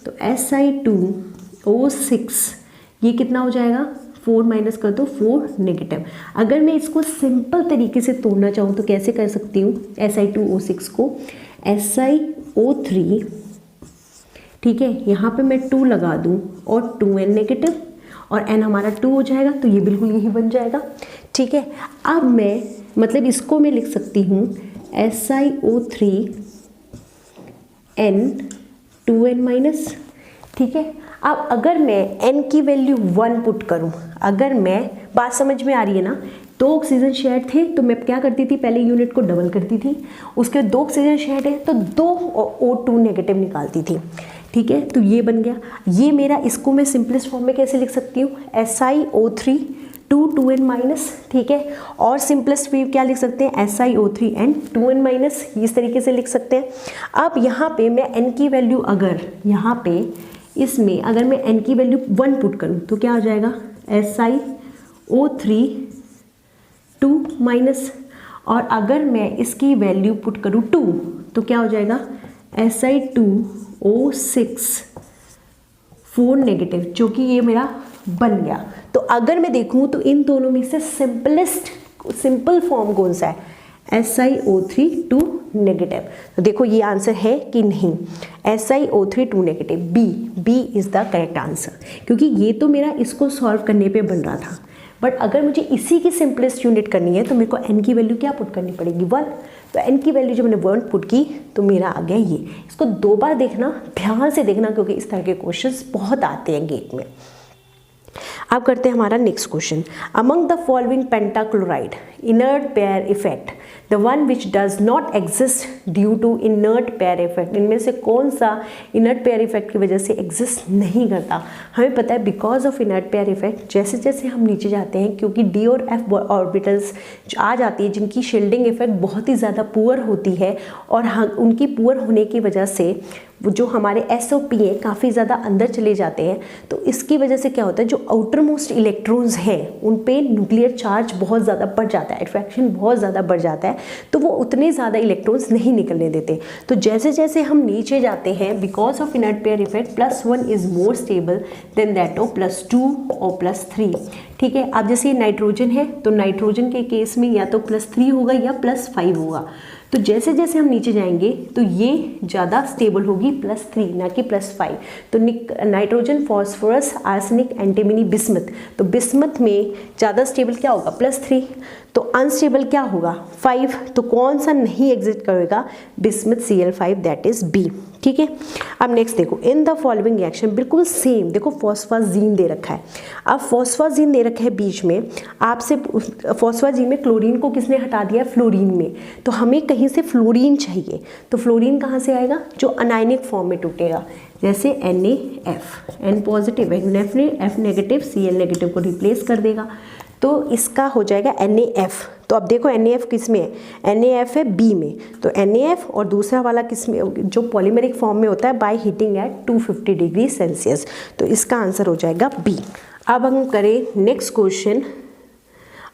तो Si2O6 ये कितना हो जाएगा, 4 माइनस कर दो, 4 नेगेटिव। अगर मैं इसको सिंपल तरीके से तोड़ना चाहूँ तो कैसे कर सकती हूँ, Si2O6 को SiO3, ठीक है, यहाँ पे मैं 2 लगा दूँ और 2N नेगेटिव और N हमारा 2 हो जाएगा, तो ये बिल्कुल यही बन जाएगा। ठीक है, अब मैं मतलब इसको मैं लिख सकती हूँ SiO3N2N-, ठीक है। अब अगर मैं N की वैल्यू 1 पुट करूँ, अगर मैं, बात समझ में आ रही है ना, 2 ऑक्सीजन शेयर थे तो मैं क्या करती थी, पहले यूनिट को डबल करती थी, उसके 2 ऑक्सीजन शेयर है तो 2 O2 नेगेटिव निकालती थी, ठीक है। तो ये बन गया, ये मेरा, इसको मैं सिंपलेस्ट फॉर्म में कैसे लिख सकती हूँ, SiO3 ठीक है। और सिंपलेस्ट वे क्या लिख सकते हैं, SiO3N2N-, इस तरीके से लिख सकते हैं। अब यहाँ पे मैं N की वैल्यू, अगर यहाँ पे इसमें अगर मैं N की वैल्यू 1 पुट करूँ तो क्या हो जाएगा, SiO3 और अगर मैं इसकी वैल्यू पुट करूँ 2 तो क्या हो जाएगा, Si2O6 जो कि ये मेरा बन गया। तो अगर मैं देखूँ तो इन दोनों में से सिंपल फॉर्म कौन सा है, SiO3 नेगेटिव। तो देखो ये आंसर है कि नहीं, SiO3 negative, B is the correct answer, क्योंकि ये तो मेरा इसको सॉल्व करने पे बन रहा था। बट अगर मुझे इसी की सिंपलेस्ट यूनिट करनी है तो मेरे को N की वैल्यू क्या पुट करनी पड़ेगी, 1। तो N की वैल्यू जब मैंने 1 पुट की तो मेरा आ गया ये। इसको 2 बार देखना, ध्यान से देखना, क्योंकि इस तरह के क्वेश्चंस बहुत आते हैं गेट में। अब करते हैं हमारा next question. Among the following pentachloride inert pair effect the one which does not exist due to inert pair effect, इनमें से कौन सा इनर्ट पेयर इफेक्ट की वजह से एग्जिस्ट नहीं करता। हमें पता है because of inert pair effect जैसे जैसे हम नीचे जाते हैं, क्योंकि डी और एफ ऑर्बिटल्स आ जाती है जिनकी शील्डिंग इफेक्ट बहुत ही ज़्यादा पुअर होती है, और उनकी पुअर होने की वजह से जो हमारे SOP हैं काफ़ी ज़्यादा अंदर चले जाते हैं। तो इसकी वजह से क्या होता है, जो आउटर मोस्ट इलेक्ट्रॉन्स हैं उन पे न्यूक्लियर चार्ज बहुत ज़्यादा बढ़ जाता है, अट्रैक्शन बहुत ज़्यादा बढ़ जाता है, तो वो उतने ज़्यादा इलेक्ट्रॉन्स नहीं निकलने देते। तो जैसे जैसे हम नीचे जाते हैं, because of inert pair effect +1 is more stable then that of +2 और +3, ठीक है। अब जैसे नाइट्रोजन है तो नाइट्रोजन के केस में या तो +3 होगा या +5 होगा। तो जैसे जैसे हम नीचे जाएंगे तो ये ज़्यादा स्टेबल होगी +3 ना कि +5। तो nitrogen, phosphorus, arsenic, antimony, bismuth, तो बिस्मथ में ज़्यादा स्टेबल क्या होगा, +3। तो अनस्टेबल क्या होगा, 5। तो कौन सा नहीं एग्जिस्ट करेगा, bismuth Cl5, that is B, ठीक है। अब नेक्स्ट देखो, इन द फॉलोइंग रिएक्शन, बिल्कुल सेम, देखो फॉस्फाजीन दे रखा है। अब फॉस्फाजीन दे रखा है बीच में, आपसे फॉस्फाजीन में क्लोरीन को किसने हटा दिया, फ्लोरीन में, तो हमें कहीं से फ्लोरीन चाहिए। तो फ्लोरीन कहाँ से आएगा, जो अनायनिक फॉर्म में टूटेगा, जैसे NaF, N positive, F negative, Cl negative को रिप्लेस कर देगा, तो इसका हो जाएगा NaF। तो अब देखो NaF किस में है, NaF है B में, तो NaF और दूसरा वाला किस में, जो पॉलीमेरिक फॉर्म में होता है by heating at 250 degree Celsius, तो इसका आंसर हो जाएगा B। अब हम करें next question,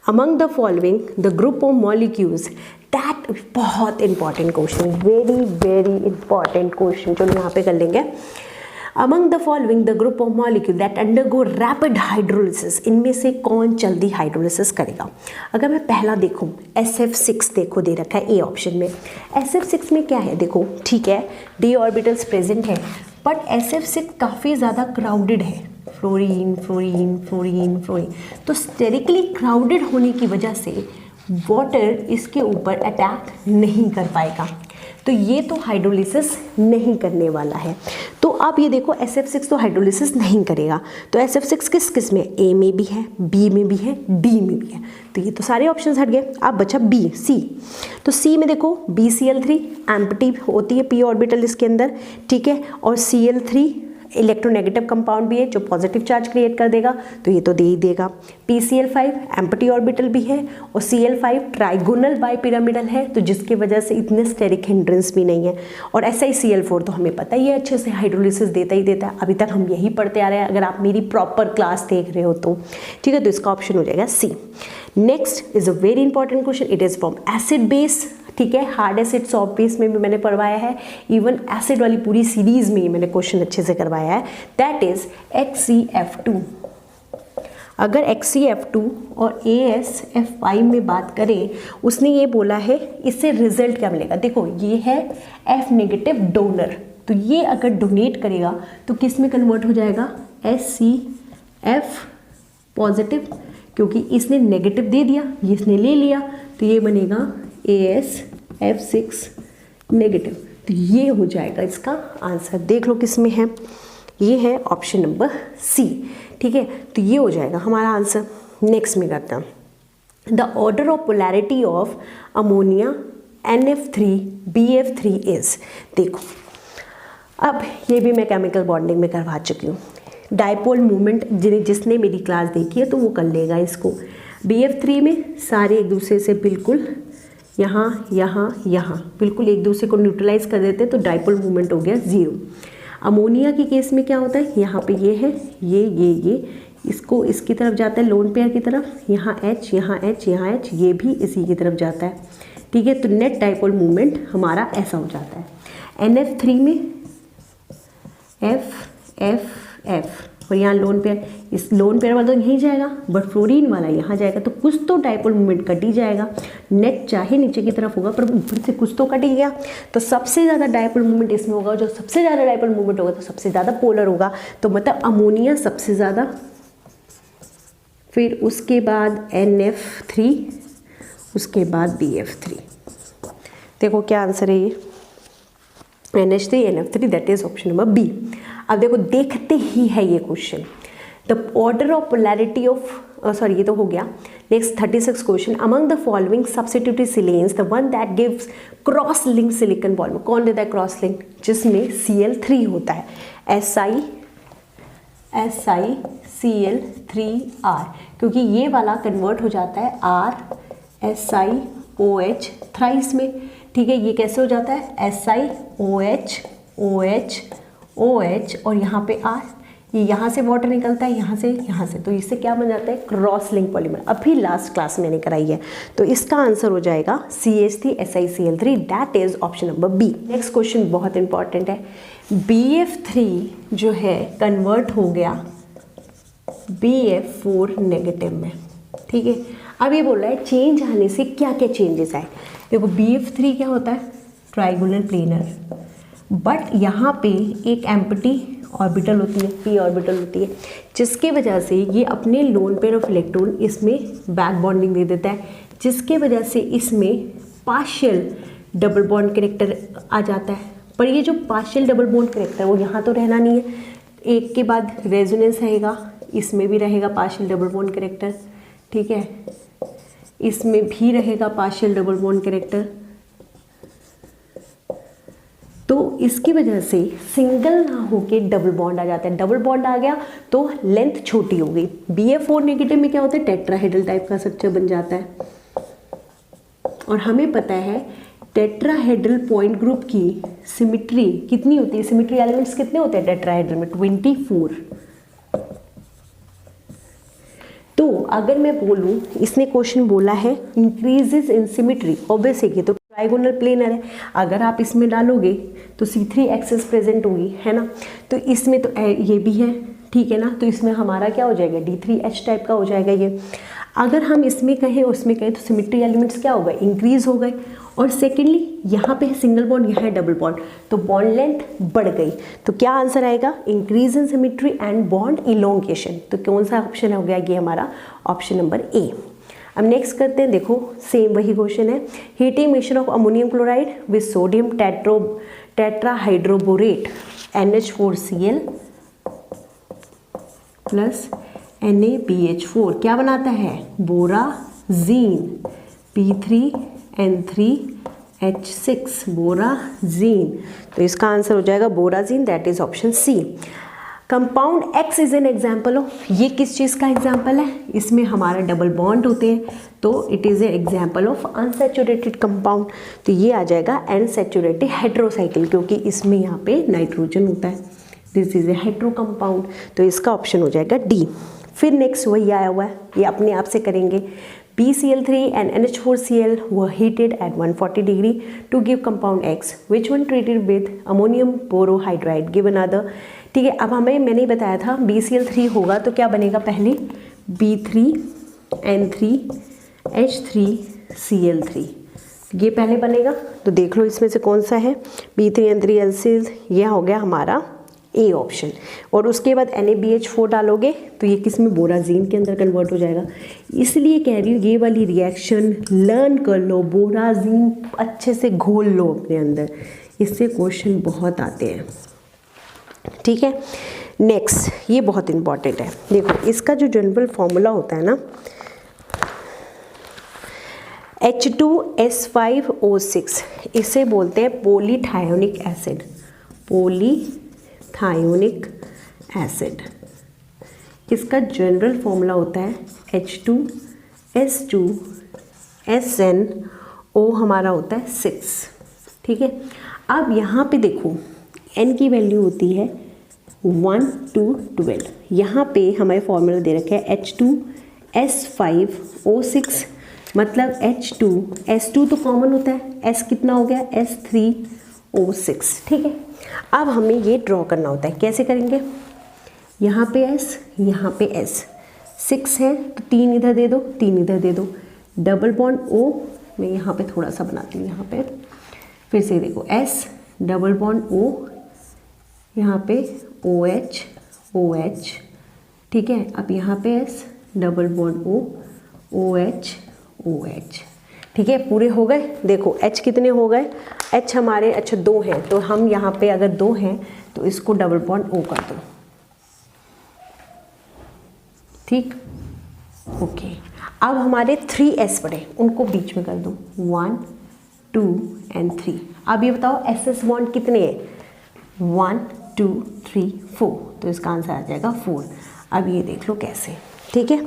among the following the group of molecules that, बहुत important question, very important question, चलो यहाँ पे कर लेंगे। Among the following the group of molecule that undergo rapid hydrolysis, इनमें से कौन जल्दी हाइड्रोलिसिस करेगा। अगर मैं पहला देखूँ SF6 देखो दे रखा है ए ऑप्शन में। SF6 में क्या है, देखो ठीक है, d ऑर्बिटल्स प्रेजेंट है, बट SF6 काफ़ी ज़्यादा क्राउडेड है, फ्लोरीन, तो स्टेरिकली क्राउडेड होने की वजह से वाटर इसके ऊपर अटैक नहीं कर पाएगा, तो ये तो हाइड्रोलिसिस नहीं करने वाला है। तो आप ये देखो SF6 तो हाइड्रोलिसिस नहीं करेगा, तो SF6 किस में, A में भी है, B में भी है, D में भी है, तो ये तो सारे ऑप्शंस हट गए। अब बचा B, C, तो C में देखो BCl3 एम्प्टी होती है p ऑर्बिटल इसके अंदर, ठीक है, और Cl3 इलेक्ट्रोनेगेटिव कंपाउंड भी है जो पॉजिटिव चार्ज क्रिएट कर देगा, तो ये तो दे ही देगा। PCl5 एम्प्टी ऑर्बिटल भी है, और Cl5 ट्राइगोनल बाइपिरामिडल है, तो जिसकी वजह से इतने स्टेरिक हिंड्रेंस भी नहीं है। और SiCl4 तो हमें पता ही है अच्छे से हाइड्रोलिसिस देता ही देता है, अभी तक हम यही पढ़ते आ रहे हैं, अगर आप मेरी प्रॉपर क्लास देख रहे हो तो, ठीक है। तो इसका ऑप्शन हो जाएगा C। Next is a very important question, it is from acid base, ठीक है, हार्ड एसिड सॉफ्ट बेस में भी मैंने पढ़वाया है, इवन एसिड वाली पूरी सीरीज में मैंने क्वेश्चन अच्छे से करवाया है, दैट इज HCF2। अगर HCF2 और ASF5 में बात करें, उसने ये बोला है इससे रिजल्ट क्या मिलेगा, देखो ये है F नेगेटिव डोनर, तो ये अगर डोनेट करेगा तो किस में कन्वर्ट हो जाएगा, SCF पॉजिटिव, क्योंकि इसने नेगेटिव दे दिया, ये इसने ले लिया, तो ये बनेगा AsF6 नेगेटिव। तो ये हो जाएगा इसका आंसर। देख लो किस में है, ये है ऑप्शन नंबर सी। ठीक है, तो ये हो जाएगा हमारा आंसर। नेक्स्ट में करता हूँ, the order of polarity of ammonia NF3BF3 is. देखो अब ये भी मैं केमिकल बॉन्डिंग में करवा चुकी हूँ। डाइपोल मूवमेंट जिसने मेरी क्लास देखी है तो वो कर लेगा इसको। BF3 में सारे एक दूसरे से बिल्कुल यहाँ यहाँ यहाँ बिल्कुल एक दूसरे को न्यूट्रलाइज कर देते हैं, तो डाइपोल मूवमेंट हो गया 0। अमोनिया के केस में क्या होता है, यहाँ पे ये है, ये इसको इसकी तरफ जाता है लोन पेयर की तरफ, यहाँ H यहाँ H यहाँ H, ये भी इसी की तरफ जाता है। ठीक है, तो नेट डाइपोल मूवमेंट हमारा ऐसा हो जाता है। NF3 में F और यहाँ लोन पेयर, इस लोन पेयर वाला तो यहीं जाएगा, बट फ्लोरीन वाला यहाँ जाएगा, तो कुछ तो डाइपोल मूवमेंट कट ही जाएगा। नेट चाहे नीचे की तरफ होगा पर ऊपर से कुछ तो कट ही गया। तो सबसे ज़्यादा डाइपोल मूवमेंट इसमें होगा, जो सबसे ज़्यादा डाइपोल मूवमेंट होगा तो सबसे ज़्यादा पोलर होगा, तो मतलब अमोनिया सबसे ज़्यादा, फिर उसके बाद NF3, उसके बाद BF3। देखो क्या आंसर है ये, NH3 NF3, दैट इज ऑप्शन नंबर बी। अब देखो देखते ही है ये क्वेश्चन, the order of polarity of sorry ये तो हो गया। Next 36 question, among the following substitutive silanes the one that gives cross link silicon bond. कौन देता है क्रॉस लिंक, जिसमें Cl3 होता है, SiCl3R, क्योंकि ये वाला कन्वर्ट हो जाता है RSiOH थ्राइस में। ठीक है, ये कैसे हो जाता है SiOH OH और यहाँ पे R, ये यहाँ से वाटर निकलता है, यहाँ से, तो इससे क्या बन जाता है क्रॉस लिंक पॉलीमर। अभी लास्ट क्लास मैंने कराई है, तो इसका आंसर हो जाएगा CH3 SiCl3, that is option number B. Next question बहुत इंपॉर्टेंट है, BF3 जो है कन्वर्ट हो गया BF4 नेगेटिव में। ठीक है, अब ये बोल रहा है चेंज आने से क्या क्या चेंजेस आए। देखो BF3 क्या होता है, ट्राइगोनल प्लेनर, बट यहाँ पे एक एम्प्टी ऑर्बिटल होती है, p ऑर्बिटल होती है, जिसके वजह से ये अपने लोन पेयर ऑफ इलेक्ट्रॉन इसमें बैक बॉन्डिंग दे देता है, जिसके वजह से इसमें पार्शियल डबल बॉन्ड कैरेक्टर आ जाता है। पर ये जो पार्शियल डबल बॉन्ड कैरेक्टर वो यहाँ तो रहना नहीं है, एक के बाद रेजोनेंस रहेगा, इसमें भी रहेगा पार्शियल डबल बॉन्ड कैरेक्टर। ठीक है, इसमें भी रहेगा पार्शियल डबल बॉन्ड कैरेक्टर, तो इसकी वजह से सिंगल ना होके डबल बॉन्ड आ जाता है। डबल बॉन्ड आ गया तो लेंथ छोटी हो गई। BF4 नेगेटिव में क्या होता है, टेट्राहेड्रल टाइप का स्ट्रक्चर बन जाता है, और हमें पता है टेट्राहेड्रल पॉइंट ग्रुप की सिमेट्री कितनी होती है, सिमेट्री एलिमेंट्स कितने होते हैं टेट्राहेड्रल में, 24। तो अगर मैं बोलूँ, इसने क्वेश्चन बोला है इंक्रीजेस इन सिमेट्री, ऑब्वियस है कि तो ट्राइगोनल प्लेनर है, अगर आप इसमें डालोगे तो C3 एक्सिस प्रेजेंट होगी, है ना, तो इसमें तो ये भी है, ठीक है ना, तो इसमें हमारा क्या हो जाएगा D3H टाइप का हो जाएगा ये। अगर हम इसमें कहें उसमें कहें तो सिमेट्री एलिमेंट्स क्या हो गए, इंक्रीज हो गए, और सेकेंडली यहाँ पे है सिंगल बॉन्ड, यहाँ है डबल बॉन्ड, तो बॉन्ड लेंथ बढ़ गई। तो क्या आंसर आएगा, increase in symmetry and bond elongation. तो कौन सा ऑप्शन हो गया ये हमारा ऑप्शन नंबर ए। अब नेक्स्ट करते हैं, देखो सेम वही क्वेश्चन है, heating mixture of ammonium chloride with sodium tetrahydroborate NH4Cl plus NaBH4 क्या बनाता है, बोराजीन P3N3H6 बोराजीन। तो इसका आंसर हो जाएगा borazine, that is option C. Compound X is an example of, ये किस चीज़ का एग्जाम्पल है, इसमें हमारा डबल बॉन्ड होते हैं, तो it is a example of unsaturated compound. तो ये आ जाएगा अनसैचुरेटेड हेट्रोसाइकिल, क्योंकि इसमें यहाँ पे नाइट्रोजन होता है, this is a hetero compound, तो इसका ऑप्शन हो जाएगा डी। फिर नेक्स्ट वही आया हुआ है, ये अपने आप से करेंगे, BCl3 and NH4Cl were heated at 140 degree to give compound X, which one treated with ammonium borohydride give another। ठीक है, अब मैंने ही बताया था BCl3 होगा तो क्या बनेगा, पहले B3N3H3Cl3, ये पहले बनेगा। तो देख लो इसमें से कौन सा है, B3N3L6, ये हो गया हमारा ए ऑप्शन। और उसके बाद NaBH4 डालोगे तो ये किस में, बोराजीन के अंदर कन्वर्ट हो जाएगा। इसलिए कह रही हूँ ये वाली रिएक्शन लर्न कर लो, बोराजीन अच्छे से घोल लो अपने अंदर, इससे क्वेश्चन बहुत आते हैं। ठीक है, नेक्स्ट ये बहुत इंपॉर्टेंट है। देखो इसका जो जनरल फॉर्मूला होता है ना, H2S5O6, इसे बोलते हैं पॉलीथायोनिक एसिड, पॉलीथायोनिक एसिड। इसका जनरल फॉर्मूला होता है H2S2SnO हमारा होता है 6। ठीक है, अब यहाँ पे देखो N की वैल्यू होती है 1 to 12। यहाँ पे हमारे फॉर्मूला दे रखे हैं H2S5O6, मतलब S2 तो कॉमन होता है, S कितना हो गया, S3O6। ठीक है, अब हमें ये ड्रॉ करना होता है, कैसे करेंगे, यहाँ पे S, यहाँ पे S, 6 है तो 3 इधर दे दो, 3 इधर दे दो, डबल बॉन्ड O, मैं यहाँ पे थोड़ा सा बनाती हूँ, यहाँ पे फिर से देखो S डबल बॉन्ड O, यहाँ पे OH OH। ठीक है, अब यहाँ पे S double bond O OH OH। ठीक है, पूरे हो गए। देखो H कितने हो गए, H हमारे अच्छा 2 हैं, तो हम यहाँ पे अगर 2 हैं तो इसको डबल बॉन्ड O कर दो। ठीक, ओके। अब हमारे 3S पड़े, उनको बीच में कर दो, 1 2 and 3। अब ये बताओ SS बॉन्ड कितने हैं, 1 2 3 4, तो इसका आंसर आ जाएगा 4। अब ये देख लो कैसे। ठीक है,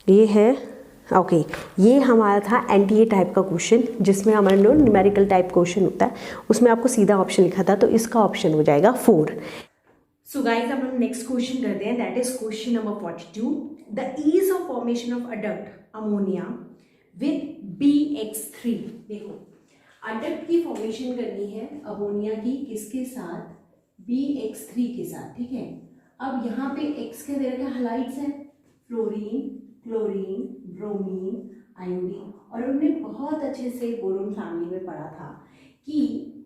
ये है ओके। ये हमारा था NTA टाइप का क्वेश्चन, जिसमें हमारे न्यूमेरिकल टाइप क्वेश्चन होता है, उसमें आपको सीधा ऑप्शन लिखा था, तो इसका ऑप्शन हो जाएगा 4। सो गाइस, अब हम नेक्स्ट क्वेश्चन करते हैं, that is question number 42। The ease of formation of adduct ammonia with BX3। देखो अडक्ट की फॉर्मेशन करनी है अमोनिया की, किसके साथ, BX3 के साथ। ठीक है, अब यहाँ पे X के दे रखा है, हलाइड्स है, फ्लोरीन, क्लोरीन, ब्रोमीन, आयोडीन। और उन्होंने बहुत अच्छे से बोरोन फैमिली में पढ़ा था कि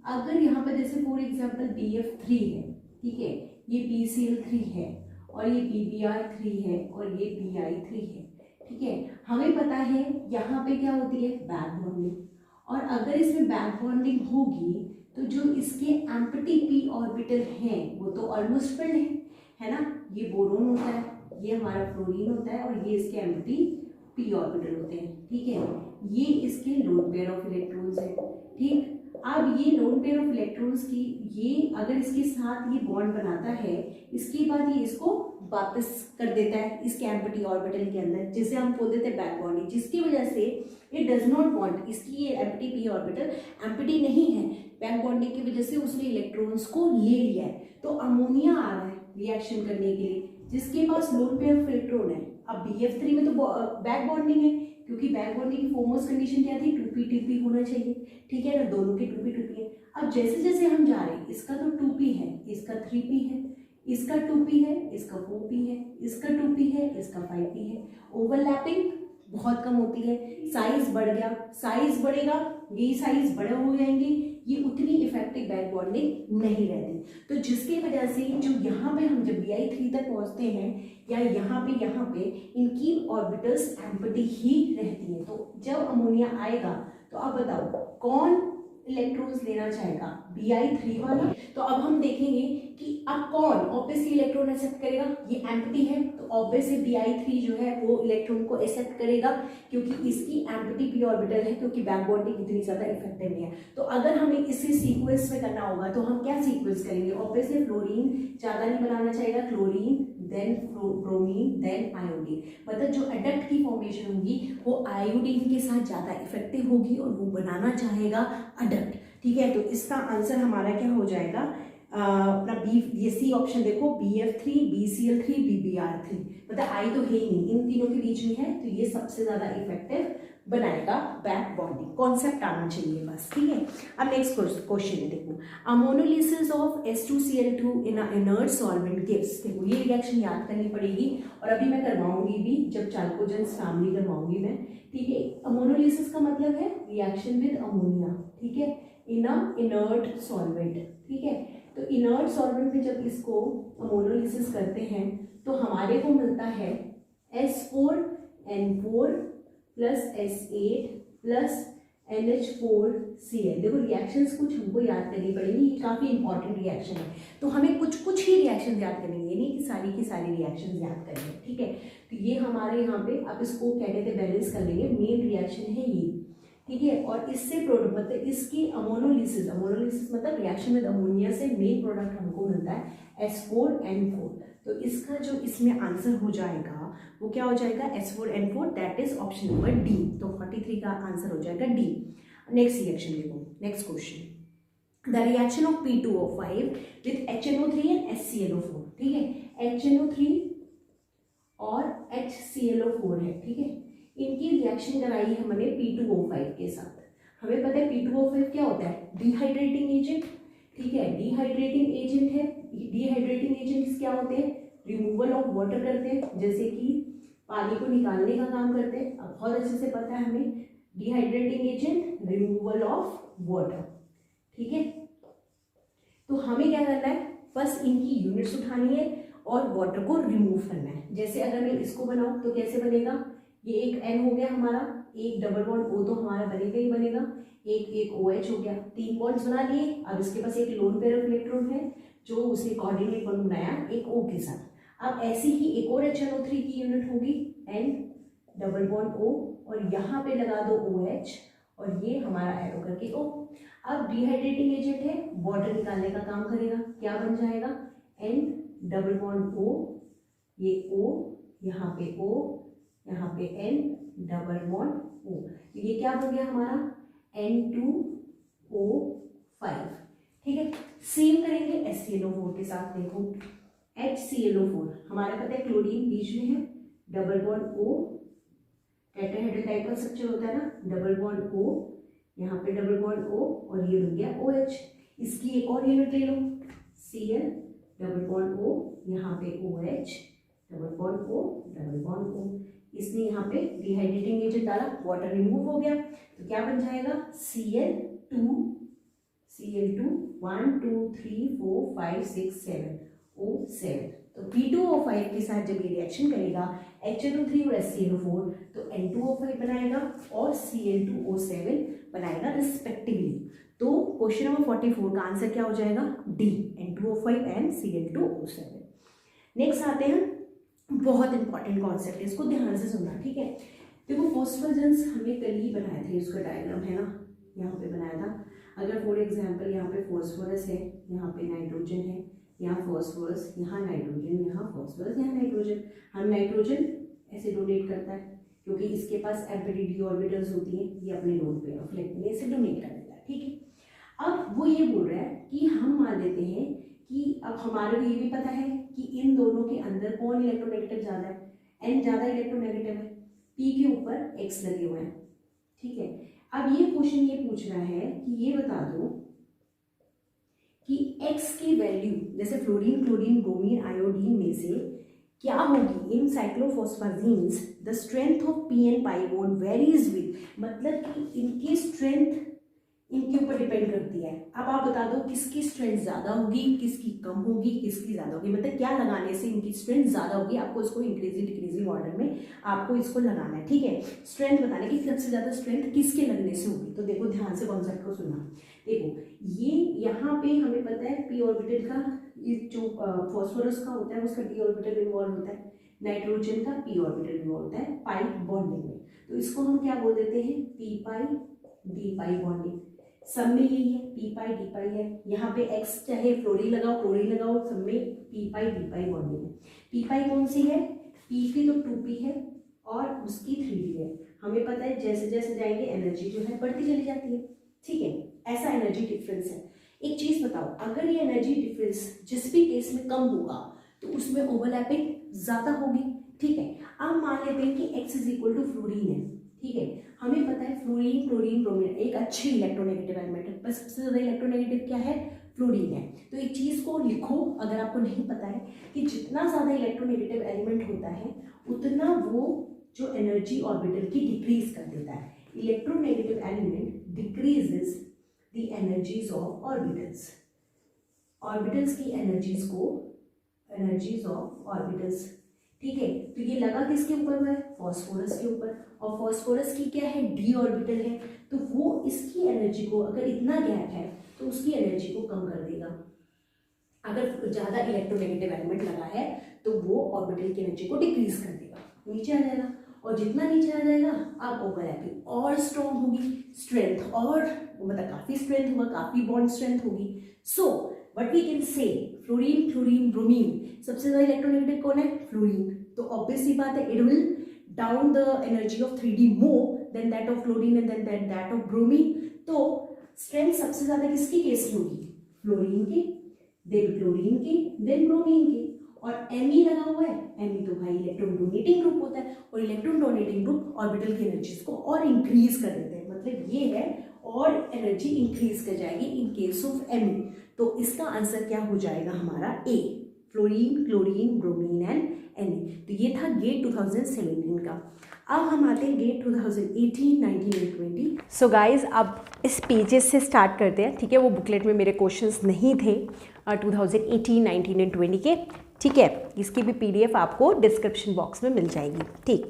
अगर यहाँ पर जैसे फॉर एग्जांपल BF3 है, ठीक है, ये BCl3 है, और ये BBr3 है, और ये BI3 है। ठीक है, हमें पता है यहाँ पे क्या होती है, बैक बॉन्डिंग, और अगर इसमें बैक बॉन्डिंग होगी तो जो इसके एम्प्टी p ऑर्बिटल हैं वो तो ऑलमोस्ट फिल्ड है ना, ये बोरोन होता है, ये हमारा फ्लोरीन होता है, और ये इसके एम्प्टी p ऑर्बिटल होते हैं। ठीक है, ये इसके लोन पेयर ऑफ इलेक्ट्रॉन्स है। ठीक, अब ये लोन पेयर ऑफ इलेक्ट्रॉन्स की ये अगर इसके साथ ये बॉन्ड बनाता है, इसके बाद ये इसको वापस कर देता है इसके एम्प्टी ऑर्बिटल के अंदर, जिसे हम बोल देते हैं बैक बॉन्डिंग, जिसकी वजह से इट डज नॉट बॉन्ड, इसकी ये एम्प्टी p ऑर्बिटल एम्प्टी नहीं है, बैक बॉन्डिंग की वजह से उसने इलेक्ट्रॉन्स को ले लिया है। तो अमोनिया आ रहा है रिएक्शन करने के लिए, जिसके पास लोन पेयर ऑफ इलेक्ट्रॉन है। अब BF3 में तो बैक बॉन्डिंग है, क्योंकि बैक बॉन्डिंग की फोरमोस्ट कंडीशन क्या थी, 2p2p होना चाहिए। ठीक है ना, दोनों के 2p2p है। अब जैसे जैसे हम जा रहे हैं, इसका तो 2p है, इसका 3p है, इसका 2p है, इसका 4p है, इसका 2p है, इसका 5p है। ओवरलैपिंग बहुत कम होती है, साइज बढ़ गया, साइज बढ़ेगा, ये साइज बड़े हो जाएंगे, ये उतनी इफेक्टिव बैक बॉन्डिंग नहीं रहती। तो जिसकी वजह से जो यहाँ पे हम जब BI3 तक पहुँचते हैं, या यहाँ पे इनकी ऑर्बिटल्स एम्प्टी ही रहती है। तो जब अमोनिया आएगा तो अब बताओ कौन इलेक्ट्रॉन्स लेना चाहेगा, BI3 वाला। तो अब हम देखेंगे कि अब कौन ऑब्वियसली इलेक्ट्रॉन एक्सेप्ट करेगा, ये एम्प्टी है तो ऑब्वियसली BI3 जो है वो इलेक्ट्रॉन को एक्सेप्ट करेगा, क्योंकि इसकी एम्प्टी p ऑर्बिटल है, क्योंकि बैक बॉन्डिंग इतनी ज्यादा इफेक्टिव नहीं है। तो अगर हमें इसे सीक्वेंस में करना होगा तो हम क्या सीक्वेंस करेंगे, ऑब्वियसली फ्लोरीन ज्यादा नहीं बनाना चाहेगा, chlorine then bromine then iodine. मतलब जो एडक्ट की फॉर्मेशन होगी वो आयोडीन के साथ ज्यादा इफेक्टिव होगी और वो बनाना चाहेगा अडक्ट। ठीक है, तो इसका आंसर हमारा क्या हो जाएगा, अपना बी, ये सी ऑप्शन देखो, BF3 BCl3 BBr3। मतलब आई तो है ही नहीं, इन तीनों के बीच में है, तो ये सबसे ज्यादा इफेक्टिव बनाएगा बैक बॉन्डिंग। कॉन्सेप्ट आना चाहिए बस। ठीक है, अब नेक्स्ट क्वेश्चन देखो, ammonolysis of H2Cl2 in a inert solvent gives. देखो ये रिएक्शन याद करनी पड़ेगी, और अभी मैं करवाऊंगी भी जब चाल्कोजेंस फैमिली करवाऊंगी मैं। ठीक है, अमोनोलिसिस का मतलब है रिएक्शन विद अमोनिया, ठीक है, इन अ इनर्ट सॉल्वेंट। ठीक है, तो इनर्ट सॉल्वेंट में जब इसको अमोनोलिसिस करते हैं तो हमारे को मिलता है S4N4 plus S8 plus NH4Cl। देखो रिएक्शंस कुछ हमको याद करनी पड़ेगी, ये काफ़ी इंपॉर्टेंट रिएक्शन है, तो हमें कुछ कुछ ही रिएक्शन याद करनी है, नहीं कि की सारी रिएक्शन याद करेंगे, ठीक है। तो ये हमारे यहाँ पे अब इसको क्या कहते हैं बैलेंस कर लेंगे, मेन रिएक्शन है ये, ठीक है। और इससे प्रोडक्ट मतलब इसकी अमोनोलिसिस, अमोनोलिसिस मतलब रिएक्शन विद अमोनिया से मेन प्रोडक्ट हमको मिलता है S4N4। तो इसका जो इसमें आंसर हो जाएगा वो क्या हो जाएगा, S4N4, that is option number D. तो 43 का आंसर हो जाएगा डी। नेक्स्ट रिएक्शन देखो, next question, the reaction of P2O5 with HNO3 and HClO4, ठीक है। HNO3 और HClO4 है, ठीक है। इनकी रिएक्शन कराई है हमने P2O5 के साथ। हमें पता है P2O5 क्या होता है, डिहाइड्रेटिंग एजेंट, ठीक है। डिहाइड्रेटिंग एजेंट है, डिहाइड्रेटिंग एजेंट्स क्या होते हैं, रिमूवल ऑफ वाटर करते हैं, जैसे कि पानी को निकालने का काम करते हैं। अब बहुत अच्छे से पता है हमें, dehydrating agent, removal of water, ठीक है। तो हमें क्या करना है, फर्स्ट इनकी यूनिट्स उठानी है और वाटर को रिमूव करना है। जैसे अगर मैं इसको बनाऊं तो कैसे बनेगा, ये एक N हो गया हमारा, एक डबल बॉन्ड O तो हमारा बनेगा ही बनेगा, एक OH हो गया, 3 बॉन्ड्स बना लिए। अब इसके पास एक लोन पेयर ऑफ इलेक्ट्रॉन है जो उसने कोऑर्डिनेट बॉन्ड बनाया एक O के साथ। अब ऐसी ही एक और HNO3 की यूनिट होगी, N डबल बॉन्ड O, और यहाँ पे लगा दो OH और ये हमारा एरो करके O। अब डिहाइड्रेटिंग एजेंट है, वाटर निकालने का काम करेगा, क्या बन जाएगा, N डबल बॉन्ड O, ये O, यहाँ पे O, यहाँ पे N डबल बॉन्ड O, ये क्या हो गया हमारा N2O5, ठीक है। सेम करेंगे HClO4 के साथ। देखो HClO4 हमारा पता है क्लोरीन बीच में है, double bond O, tetrahedral type का स्ट्रक्चर होता है ना, डबल बॉन्ड O, यहाँ पे डबल बॉन्ड O और ये बन गया OH। इसकी एक और यूनिट ले लो, Cl डबल बॉन्ड O, यहाँ पे OH double bond O double bond O। इसने यहाँ पे डिहाइड्रेटिंग एजेंट डाला, वाटर रिमूव हो गया, तो क्या बन जाएगा Cl2 1 2 3 4 5 6 7 O7। तो P2O5 के साथ जब ये रिएक्शन करेगा HNO3 और HClO4 तो N2O5 बनाएगा और Cl2O7 बनाएगा रिस्पेक्टिवली। तो क्वेश्चन नंबर 44 का आंसर क्या हो जाएगा, D, N2O5 and Cl2O7। Next आते हैं, बहुत इंपॉर्टेंट कॉन्सेप्ट है, इसको ध्यान से सुनना, ठीक है। देखो फॉस्फोरेंस हमने कल ही बनाया था, उसका डायग्राम है ना, यहाँ पे बनाया था। अगर फॉर एग्जांपल यहाँ पे फॉस्फोरस है, यहाँ पे नाइट्रोजन है, यहाँ फॉस्फोरस, यहाँ नाइट्रोजन, यहाँ फॉस्फोरस, यहाँ नाइट्रोजन। हम नाइट्रोजन ऐसे डोनेट करता है क्योंकि इसके पास एम्प्टी डी ऑर्बिटल्स होती हैं, ये अपने लोन पेयर ऑफ इलेक्ट्रॉन में ऐसे डोनेट कर देता है, ठीक है। अब वो ये बोल रहा है कि हम मान लेते हैं कि अब हमारे को ये भी पता है कि इन दोनों के अंदर कौन इलेक्ट्रोनेगेटिव ज़्यादा है, N ज़्यादा इलेक्ट्रोनेगेटिव है, P के ऊपर X लगे हुए हैं, ठीक है। अब ये क्वेश्चन ये पूछ रहा है कि ये बता दो कि X की वैल्यू, जैसे फ्लोरीन, क्लोरीन, ब्रोमीन, आयोडीन में से क्या होगी इन cyclophosphazenes, the strength of PN pi bond varies with, मतलब कि इनकी स्ट्रेंथ इनके ऊपर डिपेंड करती है। अब आप बता दो किसकी स्ट्रेंथ ज्यादा होगी, किसकी कम होगी, किसकी ज्यादा होगी, मतलब क्या लगाने से इनकी स्ट्रेंथ ज्यादा होगी। आपको इसको इंक्रीजिंग डिक्रीजिंग ऑर्डर में आपको इसको लगाना है, ठीक है। स्ट्रेंथ बताने की सबसे ज्यादा स्ट्रेंथ किसके लगने से होगी, तो देखो ध्यान से कॉन्सेप्ट को सुनना। देखो ये यहाँ पे हमें पता है p ऑर्बिटल का, ये जो फॉस्फोरस का होता है उसका d ऑर्बिटल इन्वॉल्व होता है, नाइट्रोजन का p ऑर्बिटल इन्वॉल्व होता है पाई बॉन्डिंग में। तो इसको हम क्या बोल देते हैं, p पाई d पाई बॉन्डिंग। सब में यही है, p पाई d पाई है। यहाँ पे x चाहे फ्लोरीन लगाओ क्लोरीन लगाओ, सब में p पाई d पाई बॉन्डिंग है। p पाई कौन सी है, p की तो 2p है और उसकी 3p है। हमें पता है जैसे जैसे जाएंगे एनर्जी जो है बढ़ती चली जाती है, ठीक है। ऐसा एनर्जी डिफरेंस है। एक चीज बताओ, अगर ये एनर्जी डिफरेंस जिस भी केस में कम होगा तो उसमें ओवरलैपिंग ज्यादा होगी, ठीक है। अब मान लेते हैं कि x is equal to fluorine है, ठीक है। हमें पता है फ्लोरीन, क्लोरीन, ब्रोमीन एक अच्छी इलेक्ट्रोनेगेटिव एलिमेंट है, पर सबसे ज्यादा इलेक्ट्रोनेगेटिव क्या है, फ्लोरीन है। तो एक चीज को लिखो, अगर आपको नहीं पता है, कि जितना ज्यादा इलेक्ट्रोनेगेटिव एलिमेंट होता है उतना वो जो एनर्जी ऑर्बिटल की डिक्रीज कर देता है। Electronegative element decreases the energies of orbitals. Orbitals की एनर्जीज को, एनर्जीज ऑफ ऑर्बिटल्स, ठीक है। तो ये लगा किसके ऊपर हुआ है, फास्फोरस के ऊपर, और फास्फोरस की क्या है, डी ऑर्बिटल है, तो वो इसकी एनर्जी को, अगर इतना गैप है तो उसकी एनर्जी को कम कर देगा। अगर ज़्यादा इलेक्ट्रोनेगेटिव एलिमेंट लगा है तो वो ऑर्बिटल की एनर्जी को डिक्रीज कर देगा, नीचे आ जाएगा, और जितना नीचे आ जाएगा अब ओवरलैपिंग और स्ट्रॉन्ग होगी, स्ट्रेंथ और मतलब काफ़ी स्ट्रेंथ होगा, काफ़ी बॉन्ड स्ट्रेंथ होगी। So what we can say, fluorine, fluorine, bromine, सबसे ज़्यादा इलेक्ट्रोनेगेटिव कौन है, फ्लोरीन, तो ऑब्वियसली बात है it will down the energy of 3D more than that of fluorine and then that of bromine. तो स्ट्रेंथ सबसे ज़्यादा किसकी केस में होगी, फ्लोरीन की, देन क्लोरीन की, देन ब्रोमीन की, और Me लगा हुआ है, Me तो भाई इलेक्ट्रॉन डोनेटिंग ग्रुप होता है, और इलेक्ट्रॉन डोनेटिंग ग्रुप ऑर्बिटल की एनर्जीज को और इंक्रीज कर देते हैं, मतलब ये है और एनर्जी इंक्रीज कर जाएगी इन केस ऑफ Me। तो इसका आंसर क्या हो जाएगा हमारा A, fluorine, chlorine, bromine and Me। तो ये था गेट 2017 का। अब हम आते हैं गेट 2018, 19 एंड 20। सो गाइज अब इस पेजेस से स्टार्ट करते हैं, ठीक है। वो बुकलेट में मेरे क्वेश्चंस नहीं थे 2018, 19 एंड 20 के, ठीक है। इसकी भी PDF आपको डिस्क्रिप्शन बॉक्स में मिल जाएगी, ठीक।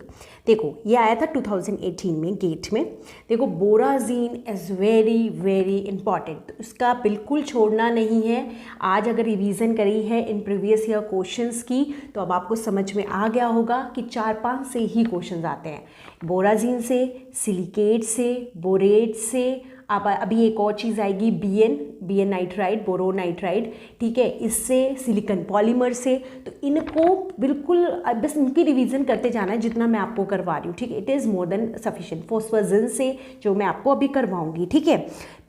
देखो ये आया था 2018 में गेट में। देखो बोराजीन इज़ वेरी वेरी इंपॉर्टेंट, तो इसका बिल्कुल छोड़ना नहीं है। आज अगर रिवीजन करी है इन प्रीवियस ईयर क्वेश्चंस की तो अब आपको समझ में आ गया होगा कि 4-5 से ही क्वेश्चंस आते हैं, बोराजीन से, सिलिकेट से, बोरेट से। अब अभी एक और चीज़ आएगी BN नाइट्राइड, बोरोन नाइट्राइड, ठीक है, इससे, सिलिकॉन पॉलीमर से। तो इनको बिल्कुल बस इनकी रिवीजन करते जाना है जितना मैं आपको करवा रही हूँ, ठीक है। It is more than sufficient. Phosphazene से जो मैं आपको अभी करवाऊंगी, ठीक है।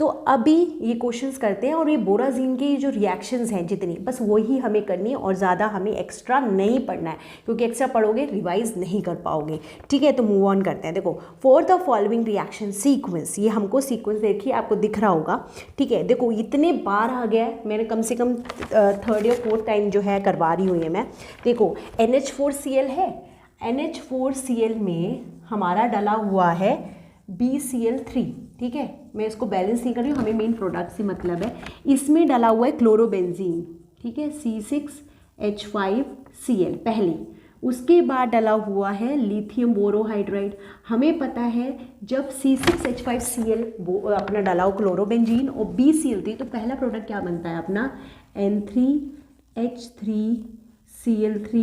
तो अभी ये क्वेश्चंस करते हैं, और ये बोराजीन के जो रिएक्शंस हैं जितनी, बस वही हमें करनी है, और ज़्यादा हमें एक्स्ट्रा नहीं पढ़ना है, क्योंकि एक्स्ट्रा पढ़ोगे रिवाइज नहीं कर पाओगे, ठीक है। तो मूव ऑन करते हैं। देखो for the following reaction sequence, ये हमको सीक्वेंस देखिए आपको दिख रहा होगा, ठीक है। देखो इतने बार आ गया है, मैंने कम से कम 3rd या 4th टाइम जो है करवा रही हूँ ये मैं। देखो NH4Cl है, NH4Cl में हमारा डला हुआ है BCl3, ठीक है। मैं इसको बैलेंस नहीं कर रही हूँ, हमें मेन प्रोडक्ट से मतलब है। इसमें डला हुआ है क्लोरोबेंजीन, ठीक है, C6H5Cl पहले। उसके बाद डला हुआ है लिथियम बोरोहाइड्राइड। हमें पता है जब C6H5Cl अपना डला हो क्लोरोबेंजीन और BCl3, तो पहला प्रोडक्ट क्या बनता है अपना N3H3Cl3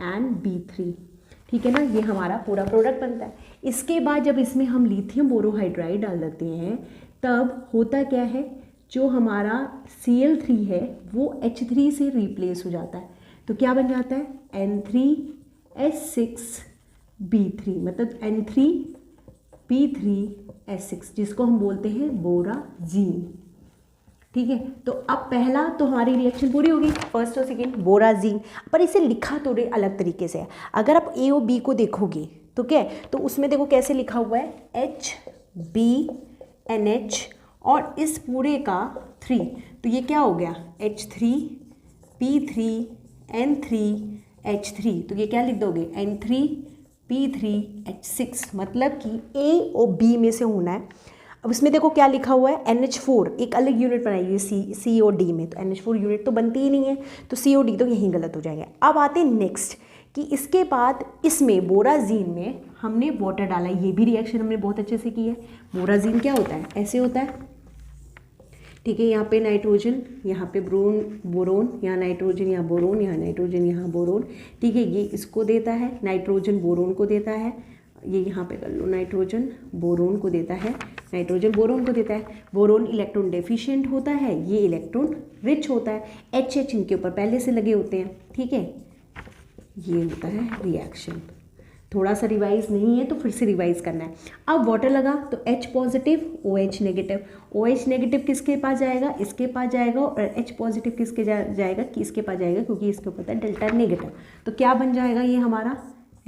एंड B3, ठीक है ना। ये हमारा पूरा प्रोडक्ट बनता है। इसके बाद जब इसमें हम लिथियम बोरोहाइड्राइड डाल देते हैं तब होता क्या है, जो हमारा Cl3 है वो H3 से रिप्लेस हो जाता है, तो क्या बन जाता है N3H6B3, मतलब N3B3H6, जिसको हम बोलते हैं बोराजीन, ठीक है। तो अब पहला तो हमारी रिएक्शन पूरी होगी, फर्स्ट और सेकेंड बोराजीन, पर इसे लिखा थोड़े अलग तरीके से है। अगर आप A और B को देखोगे तो क्या है, तो उसमें देखो कैसे लिखा हुआ है HBNH और इस पूरे का 3, तो ये क्या हो गया H3B3N3H3, तो ये क्या लिख दोगे N3B3H6, मतलब कि A और B में से होना है। अब इसमें देखो क्या लिखा हुआ है NH4, एक अलग यूनिट बनाई हुई है C और D में, तो NH4 यूनिट तो बनती ही नहीं है, तो C और D तो यहीं गलत हो जाएंगे। अब आते हैं नेक्स्ट कि इसके बाद इसमें बोराजीन में हमने वाटर डाला, ये भी रिएक्शन हमने बहुत अच्छे से की है। बोराजीन क्या होता है, ऐसे होता है, ठीक है। यहाँ पे नाइट्रोजन, यहाँ पे बोरोन, यहाँ नाइट्रोजन, यहाँ बोरोन, यहाँ नाइट्रोजन, यहाँ बोरोन, ठीक है। ये इसको देता है, नाइट्रोजन बोरोन को देता है, ये यहाँ पे कर लो, नाइट्रोजन बोरोन को देता है, नाइट्रोजन बोरोन को देता है। बोरोन इलेक्ट्रॉन डेफिशिएंट होता है, ये इलेक्ट्रॉन रिच होता है, H इनके ऊपर पहले से लगे होते हैं, ठीक है। ये होता है रिएक्शन। थोड़ा सा रिवाइज नहीं है तो फिर से रिवाइज करना है। अब वाटर लगा तो H positive OH negative, OH negative किसके पास जाएगा, इसके पास जाएगा, और H पॉजिटिव किसके जाएगा, कि इसके पास जाएगा, क्योंकि इसके ऊपर है डेल्टा नेगेटिव। तो क्या बन जाएगा ये हमारा,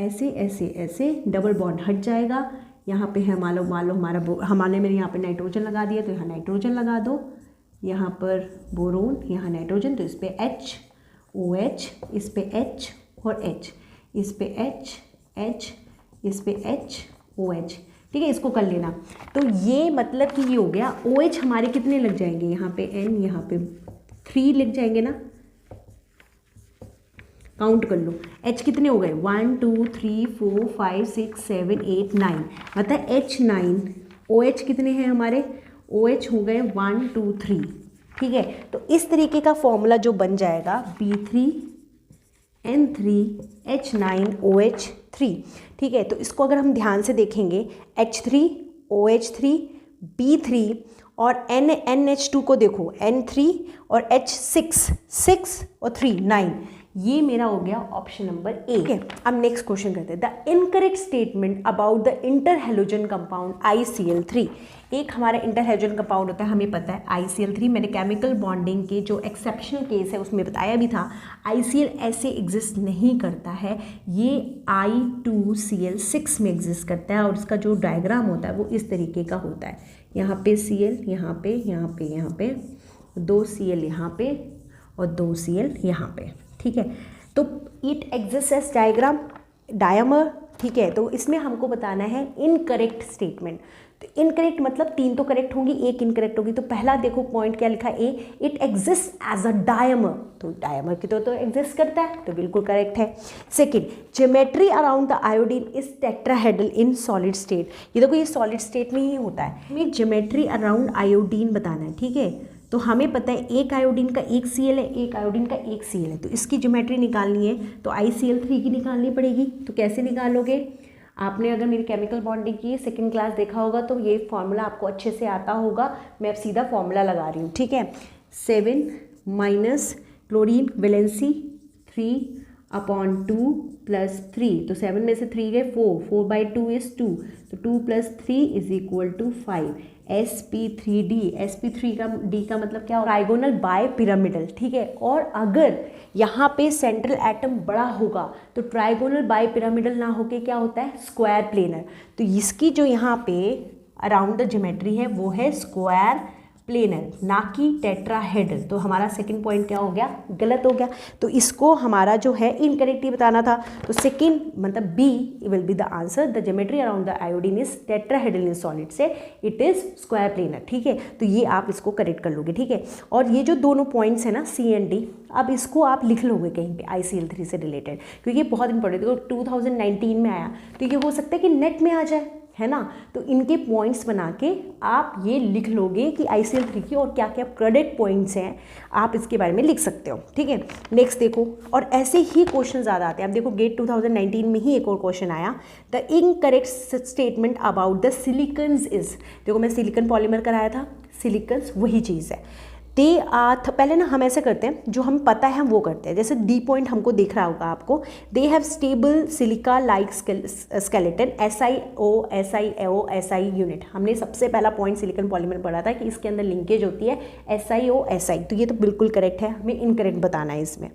ऐसे ऐसे ऐसे डबल बॉन्ड हट जाएगा। यहाँ पे है मान लो हमारे मैंने यहाँ पे नाइट्रोजन लगा दिया, तो यहाँ नाइट्रोजन लगा दो, यहाँ पर बोरोन, यहाँ नाइट्रोजन, तो इस पर H OH, इस पर H और H, इस पर H H, इस पे H OH, ठीक है। इसको कर लेना। तो ये मतलब कि ये हो गया। OH हमारे कितने लग जाएंगे, यहाँ पे N, यहाँ पे 3 लिख जाएंगे ना, काउंट कर लो H कितने हो गए 1 2 3 4 5 6 7 8 9, मतलब H9 OH कितने हैं हमारे, OH हो गए 1 2 3, ठीक है। तो इस तरीके का फॉर्मूला जो बन जाएगा B3N3H9OH3, ठीक है। तो इसको अगर हम ध्यान से देखेंगे H3OH3 B3 और NH2 को देखो N3 और H6 और 3 9, ये मेरा हो गया ऑप्शन नंबर ए। ठीक है, अब नेक्स्ट क्वेश्चन करते हैं। The incorrect statement about the interhalogen compound ICl3। एक हमारा इंटरहेलोजन कंपाउंड होता है, हमें पता है ICl3, मैंने केमिकल बॉन्डिंग के जो एक्सेप्शनल केस है उसमें बताया भी था, ICl ऐसे एग्जिस्ट नहीं करता है, ये I2Cl6 में एग्जिस्ट करता है और इसका जो डायग्राम होता है वो इस तरीके का होता है, यहाँ पे Cl, यहाँ पे 2 Cl यहाँ पे और 2 Cl यहाँ पे, ठीक है। तो इट एग्जिस्ट एज डायमर, ठीक है। तो इसमें हमको बताना है इनकरेक्ट स्टेटमेंट। तो इनकरेक्ट मतलब 3 तो करेक्ट होंगी, 1 इनकरेक्ट होगी। तो पहला देखो पॉइंट क्या लिखा है, it exist as a dimer, तो डायमर की तो एग्जिस्ट करता है, तो बिल्कुल करेक्ट है। Second, geometry around the iodine is tetrahedral in solid state. ये देखो ये सॉलिड स्टेट में ही होता है, हमें ज्योमेट्री अराउंड आयोडीन बताना है, ठीक है। तो हमें पता है एक आयोडीन का 1 Cl है, एक आयोडीन का 1 Cl है, तो इसकी ज्योमेट्री निकालनी है तो ICl3 की निकालनी पड़ेगी। तो कैसे निकालोगे, आपने अगर मेरी केमिकल बॉन्डिंग की सेकंड क्लास देखा होगा तो ये फॉर्मूला आपको अच्छे से आता होगा, मैं अब सीधा फॉर्मूला लगा रही हूँ, ठीक है। 7 माइनस क्लोरीन वैलेंसी 3/2 + 3, तो 7 में से 3 गए 4/2 इज 2, तो 2 + 3 = 5। sp3d, sp3 का मतलब क्या हो, ट्राइगोनल बाय पिरामिडल, ठीक है। और अगर यहाँ पे सेंट्रल एटम बड़ा होगा तो ट्राइगोनल बाय पिरामिडल ना होके क्या होता है, स्क्वायर प्लेनर। तो इसकी जो यहाँ पे अराउंड द ज्योमेट्री है वो है स्क्वायर प्लेनर, ना कि टेट्राहेड्रल। तो हमारा सेकंड पॉइंट क्या हो गया, गलत हो गया। तो इसको हमारा जो है इनकरेक्ट ही बताना था। तो सेकंड मतलब B will be the answer, the geometry around the iodine is tetrahedral in solid से इट इज स्क्वायर प्लेनर, ठीक है। तो ये आप इसको करेक्ट कर लोगे, ठीक है। और ये जो दोनों पॉइंट्स है ना C एंड D, अब इसको आप लिख लोगे कहीं पे ICl3 से रिलेटेड, क्योंकि ये बहुत इंपॉर्टेंट है। 2019 में आया तो ये हो सकता है कि नेट में आ जाए, है ना। तो इनके पॉइंट्स बना के आप ये लिख लोगे कि ICl3 की और क्या क्या प्रोडक्ट पॉइंट्स हैं, आप इसके बारे में लिख सकते हो, ठीक है। नेक्स्ट देखो, और ऐसे ही क्वेश्चन ज़्यादा आते हैं। अब देखो गेट 2019 में ही एक और क्वेश्चन आया, the incorrect statement about the silicones is. देखो मैं सिलिकन पॉलीमर कराया था, सिलिकन्स वही चीज़ है। दे आर, पहले ना हम ऐसे करते हैं, जो हमें पता है हम वो करते हैं। जैसे डी पॉइंट हमको दिख रहा होगा आपको, they have stable silica like skeleton, SiO SI unit. हमने सबसे पहला पॉइंट सिलिकन पॉलीमर पढ़ा था कि इसके अंदर लिंकेज होती है SiO SI, तो ये तो बिल्कुल करेक्ट है, हमें इनकरेक्ट बताना है इसमें।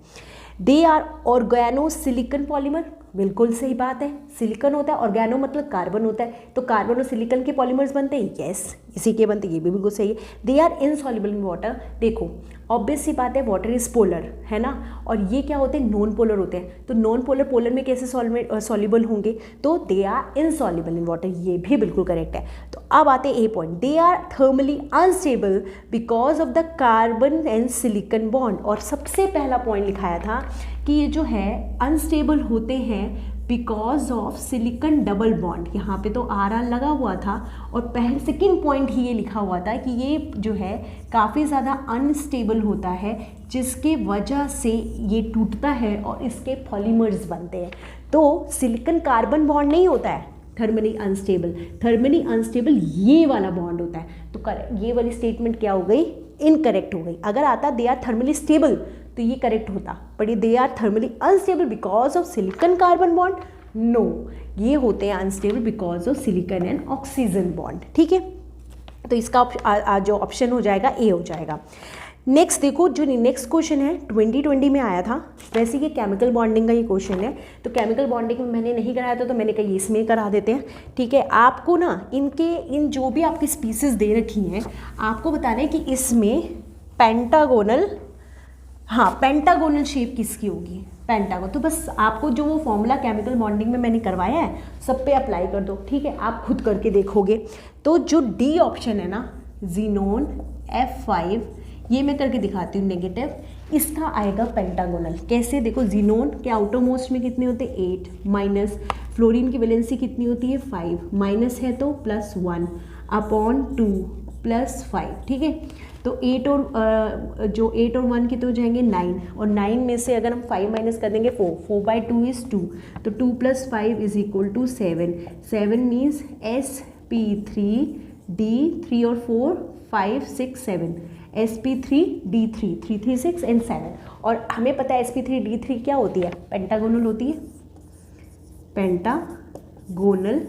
They are organo silicon polymer, बिल्कुल सही बात है, सिलिकन होता है, ऑर्गेनो मतलब कार्बन होता है, तो कार्बन और सिलिकन के पॉलीमर्स बनते हैं, यस इसी के बनते हैं, ये भी बिल्कुल सही है। They are insoluble in water, देखो ऑब्वियस सी बात है, वाटर इज पोलर, है ना, और ये क्या होते हैं, नॉन पोलर होते हैं। तो नॉन पोलर पोलर में कैसे सॉल्युबल होंगे, तो they are insoluble in water, ये भी बिल्कुल करेक्ट है। तो अब आते हैं A point, they are thermally unstable because of the carbon and silicon bond. और सबसे पहला पॉइंट लिखाया था कि ये जो है अनस्टेबल होते हैं because of silicon double bond, यहाँ पे तो RR लगा हुआ था, और पहले सेकेंड पॉइंट ही ये लिखा हुआ था कि ये जो है काफ़ी ज़्यादा अनस्टेबल होता है, जिसके वजह से ये टूटता है और इसके पॉलीमर्स बनते हैं। तो सिलिकन कार्बन बॉन्ड नहीं होता है थर्मली अनस्टेबल, थर्मली अनस्टेबल ये वाला बॉन्ड होता है। तो ये वाली स्टेटमेंट क्या हो गई, इनकरेक्ट हो गई। अगर आता दे आर थर्मली स्टेबल तो ये करेक्ट होता, बट ये they are thermally unstable because of silicon carbon bond, no, ये होते हैं unstable because of silicon and oxygen bond, ठीक है। तो इसका जो ऑप्शन हो जाएगा ए हो जाएगा। नेक्स्ट देखो, जो नेक्स्ट क्वेश्चन है 2020 में आया था, वैसे ये केमिकल बॉन्डिंग का ये क्वेश्चन है। तो केमिकल बॉन्डिंग में मैंने नहीं कराया था, तो मैंने कहा इसमें करा देते हैं, ठीक है। आपको ना इन जो भी आपकी स्पीसीज दे रखी हैं, आपको बताना है कि इसमें पेंटागोनल, हाँ पेंटागोनल शेप किसकी होगी, पेंटागोन। तो बस आपको जो वो फॉर्मूला केमिकल बॉन्डिंग में मैंने करवाया है सब पे अप्लाई कर दो, ठीक है, आप खुद करके देखोगे। तो जो डी ऑप्शन है ना, जीनोन F5, ये मैं करके दिखाती हूँ नेगेटिव। इसका आएगा पेंटागोनल। कैसे? देखो जीनोन के आउटर मोस्ट में कितने होते हैं 8 माइनस फ्लोरीन की वैलेंसी कितनी होती है 5 माइनस है तो +1 अपॉन 2 +5। ठीक है, तो 8 और जो 8 और 1 कितने हो जाएंगे 9, और 9 में से अगर हम 5 माइनस कर देंगे 4/2 इज़ 2, तो 2 + 5 is equal to 7। 7 means sp3d 3 और 4 5 6 7 sp3d3 3 3 6 एंड 7। और हमें पता है sp3d3 क्या होती है? पेंटागोनल होती है, पेंटागोनल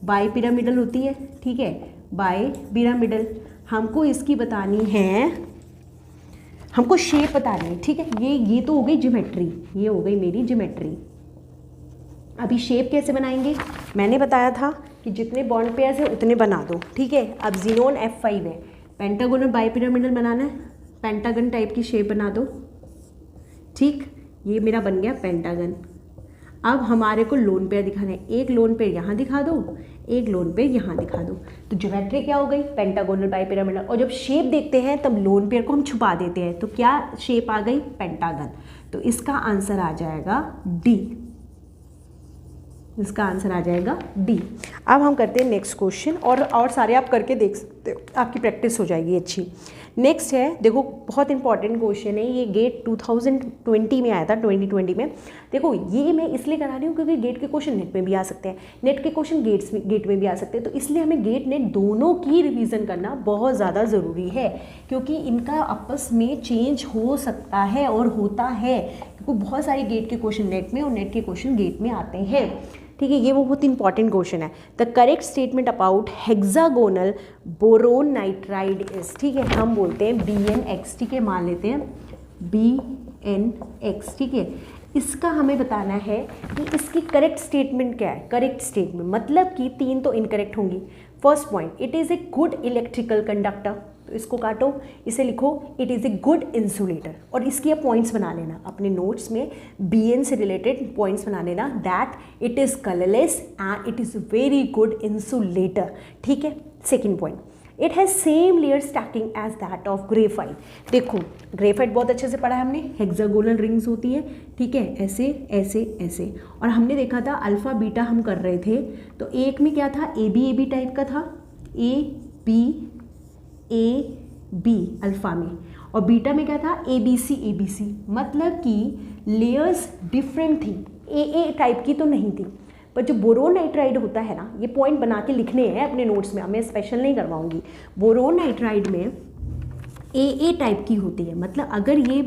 बाई पिरामिडल होती है। ठीक है, बाई पिरामिडल। हमको इसकी बतानी है, हमको शेप बतानी है। ठीक है, ये तो हो गई ज्योमेट्री, ये हो गई मेरी ज्योमेट्री। अभी शेप कैसे बनाएंगे? मैंने बताया था कि जितने बॉन्ड पेयर्स है उतने बना दो। ठीक है, अब जीनोन F5 है, पेंटागोनल बाई पिरामिडल बनाना है, पेंटागन टाइप की शेप बना दो। ठीक, ये मेरा बन गया पेंटागन। अब हमारे को लोन पेयर दिखाना है, एक लोन पेयर यहाँ दिखा दो, एक लोन पेयर यहाँ दिखा दो, तो ज्योमेट्री क्या हो गई? Pentagonal bi pyramidal. और जब शेप देखते हैं तब लोन पेयर को हम छुपा देते हैं, तो क्या शेप आ गई? पेंटागन। तो इसका आंसर आ जाएगा डी, इसका आंसर आ जाएगा डी। अब हम करते हैं नेक्स्ट क्वेश्चन, और सारे आप करके देख सकते हो, आपकी प्रैक्टिस हो जाएगी अच्छी। नेक्स्ट है, देखो बहुत इंपॉर्टेंट क्वेश्चन है ये, गेट 2020 में आया था, 2020 में। देखो ये मैं इसलिए करा रही हूँ क्योंकि गेट के क्वेश्चन नेट में भी आ सकते हैं, नेट के क्वेश्चन गेट में भी आ सकते हैं, तो इसलिए हमें गेट नेट दोनों की रिवीजन करना बहुत ज़्यादा ज़रूरी है, क्योंकि इनका आपस में चेंज हो सकता है और होता है, क्योंकि बहुत सारे गेट के क्वेश्चन नेट में और नेट के क्वेश्चन गेट में आते हैं। ठीक है, ये वो बहुत इंपॉर्टेंट क्वेश्चन है। The correct statement about hexagonal boron nitride is, ठीक है, हम बोलते हैं BnX। ठीक है, मान लेते हैं BnX। ठीक है, इसका हमें बताना है कि इसकी करेक्ट स्टेटमेंट क्या है। करेक्ट स्टेटमेंट मतलब कि 3 तो इनकरेक्ट होंगी। First point, it is a good electrical conductor, तो इसको काटो, इसे लिखो it is a good insulator, और इसकी आप पॉइंट्स बना लेना अपने नोट्स में, Bn से रिलेटेड पॉइंट्स बना लेना, that it is colourless and it is very good insulator. ठीक है, second point, it has same layer stacking as that of graphite. देखो ग्रेफाइट बहुत अच्छे से पढ़ा है हमने, हेक्सागोनल रिंग्स होती है। ठीक है, ऐसे ऐसे ऐसे, और हमने देखा था अल्फ़ा बीटा हम कर रहे थे, तो एक में क्या था AB टाइप का था, AB अल्फ़ा में, और बीटा में क्या था ABC। मतलब कि लेयर्स डिफरेंट थी, AA टाइप की तो नहीं थी। पर जो बोरोन नाइट्राइड होता है ना, ये पॉइंट बना के लिखने हैं अपने नोट्स में, मैं स्पेशल नहीं करवाऊंगी। बोरोन नाइट्राइड में AA टाइप की होती है, मतलब अगर ये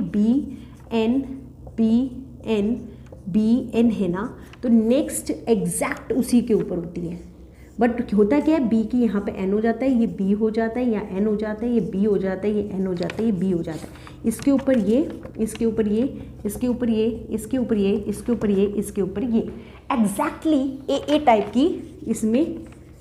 BN है ना, तो नेक्स्ट एग्जैक्ट उसी के ऊपर होती है। बट होता क्या है, B की यहाँ पे N हो जाता है, ये B हो जाता है, या N हो जाता है, ये B हो जाता है, ये N हो जाता है, ये B हो जाता है, इसके ऊपर ये, इसके ऊपर ये, इसके ऊपर ये, इसके ऊपर ये, इसके ऊपर ये, इसके ऊपर ये, एग्जैक्टली AA टाइप की इसमें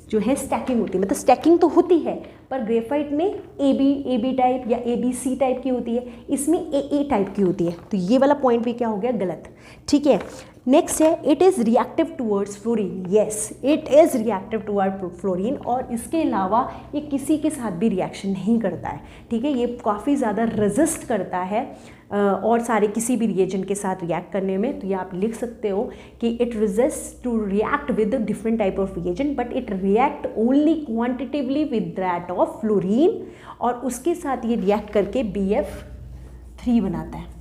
जो है स्टैकिंग होती है। मतलब स्टैकिंग तो होती है, पर ग्रेफाइट में AB टाइप या ABC टाइप की होती है, इसमें AA टाइप की होती है। तो ये वाला पॉइंट भी क्या हो गया, गलत। ठीक है, नेक्स्ट है, it is reactive towards fluorine. Yes, it is reactive toward fluorine, और इसके अलावा ये किसी के साथ भी रिएक्शन नहीं करता है। ठीक है, ये काफ़ी ज़्यादा रेजिस्ट करता है और सारे किसी भी रिएजेंट के साथ रिएक्ट करने में। तो ये आप लिख सकते हो कि it resist to react with different type of reagent, but it react only quantitatively with that of fluorine, और उसके साथ ये रिएक्ट करके BF3 बनाता है।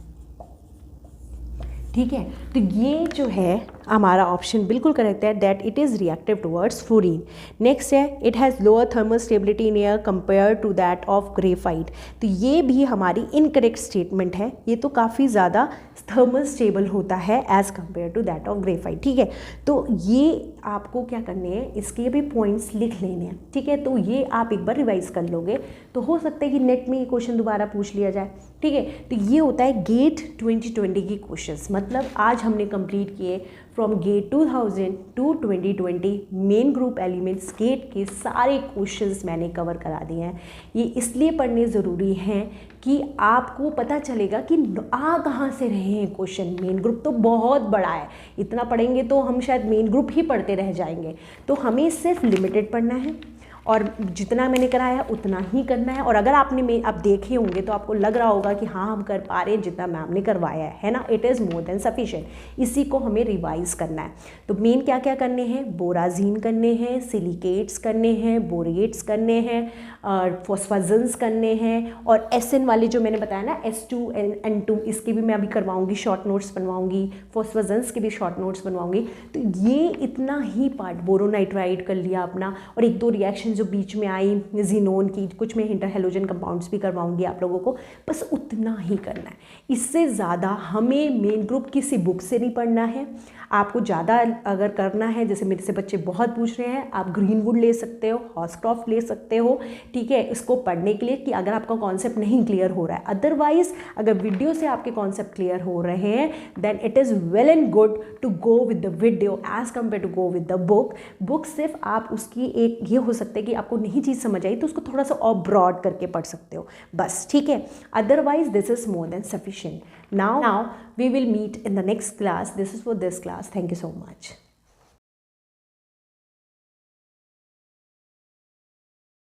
ठीक है, तो ये जो है हमारा ऑप्शन बिल्कुल करेक्ट है, that it is reactive towards fluorine. Next है, it has lower thermal stability in air compare to that of graphite. तो ये भी हमारी इनकरेक्ट स्टेटमेंट है, ये तो काफ़ी ज़्यादा थर्मल स्टेबल होता है as compare to that of graphite. ठीक है, तो ये आपको क्या करने हैं, इसके भी पॉइंट्स लिख लेने हैं। ठीक है, तो ये आप एक बार रिवाइज कर लोगे तो हो सकता है कि नेट में ये क्वेश्चन दोबारा पूछ लिया जाए। ठीक है, तो ये होता है गेट 2020 की क्वेश्चंस। मतलब आज हमने कंप्लीट किए from GATE 2000 to 2020 main group elements GATE के सारे क्वेश्चंस मैंने कवर करा दिए हैं। ये इसलिए पढ़ने ज़रूरी हैं कि आपको पता चलेगा कि आ कहाँ से रहे हैं क्वेश्चन। मेन ग्रुप तो बहुत बड़ा है, इतना पढ़ेंगे तो हम शायद मेन ग्रुप ही पढ़ते रह जाएंगे। तो हमें सिर्फ लिमिटेड पढ़ना है और जितना मैंने कराया उतना ही करना है। और अगर आपने आप देखे होंगे तो आपको लग रहा होगा कि हाँ हम कर पा रहे हैं जितना मैम ने करवाया है ना, it is more than sufficient. इसी को हमें रिवाइज करना है। तो मेन क्या क्या करने हैं, बोराजीन करने हैं, सिलिकेट्स करने हैं, बोरेट्स करने हैं, फॉस्फेजेंस करने हैं, और SN वाले जो मैंने बताया ना S2N2 इसके भी मैं अभी करवाऊंगी, शॉर्ट नोट्स बनवाऊंगी, फॉस्फेजेंस के भी शॉर्ट नोट्स बनवाऊंगी। तो ये इतना ही पार्ट, बोरोनाइट्राइड कर लिया अपना, और एक दो रिएक्शन जो बीच में आई जीनोन की, कुछ मैं इंटर हेलोजन कंपाउंड्स भी करवाऊंगी आप लोगों को, बस उतना ही करना है। इससे ज़्यादा हमें मेन ग्रुप किसी बुक से नहीं पढ़ना है। आपको ज़्यादा अगर करना है, जैसे मेरे से बच्चे बहुत पूछ रहे हैं, आप ग्रीनवुड ले सकते हो, हॉर्सक्रॉफ्ट ले सकते हो, ठीक है, इसको पढ़ने के लिए कि अगर आपका कॉन्सेप्ट नहीं क्लियर हो रहा है। अदरवाइज अगर वीडियो से आपके कॉन्सेप्ट क्लियर हो रहे हैं then it is well and good to go with the video as compare to go with the book. Book सिर्फ आप उसकी एक ये हो सकता है कि आपको नहीं चीज़ समझ आई तो उसको थोड़ा सा और ब्रॉड करके पढ़ सकते हो बस, ठीक है। Otherwise this is more than sufficient. Now we will meet in the next class. This is for this class. Thank you so much.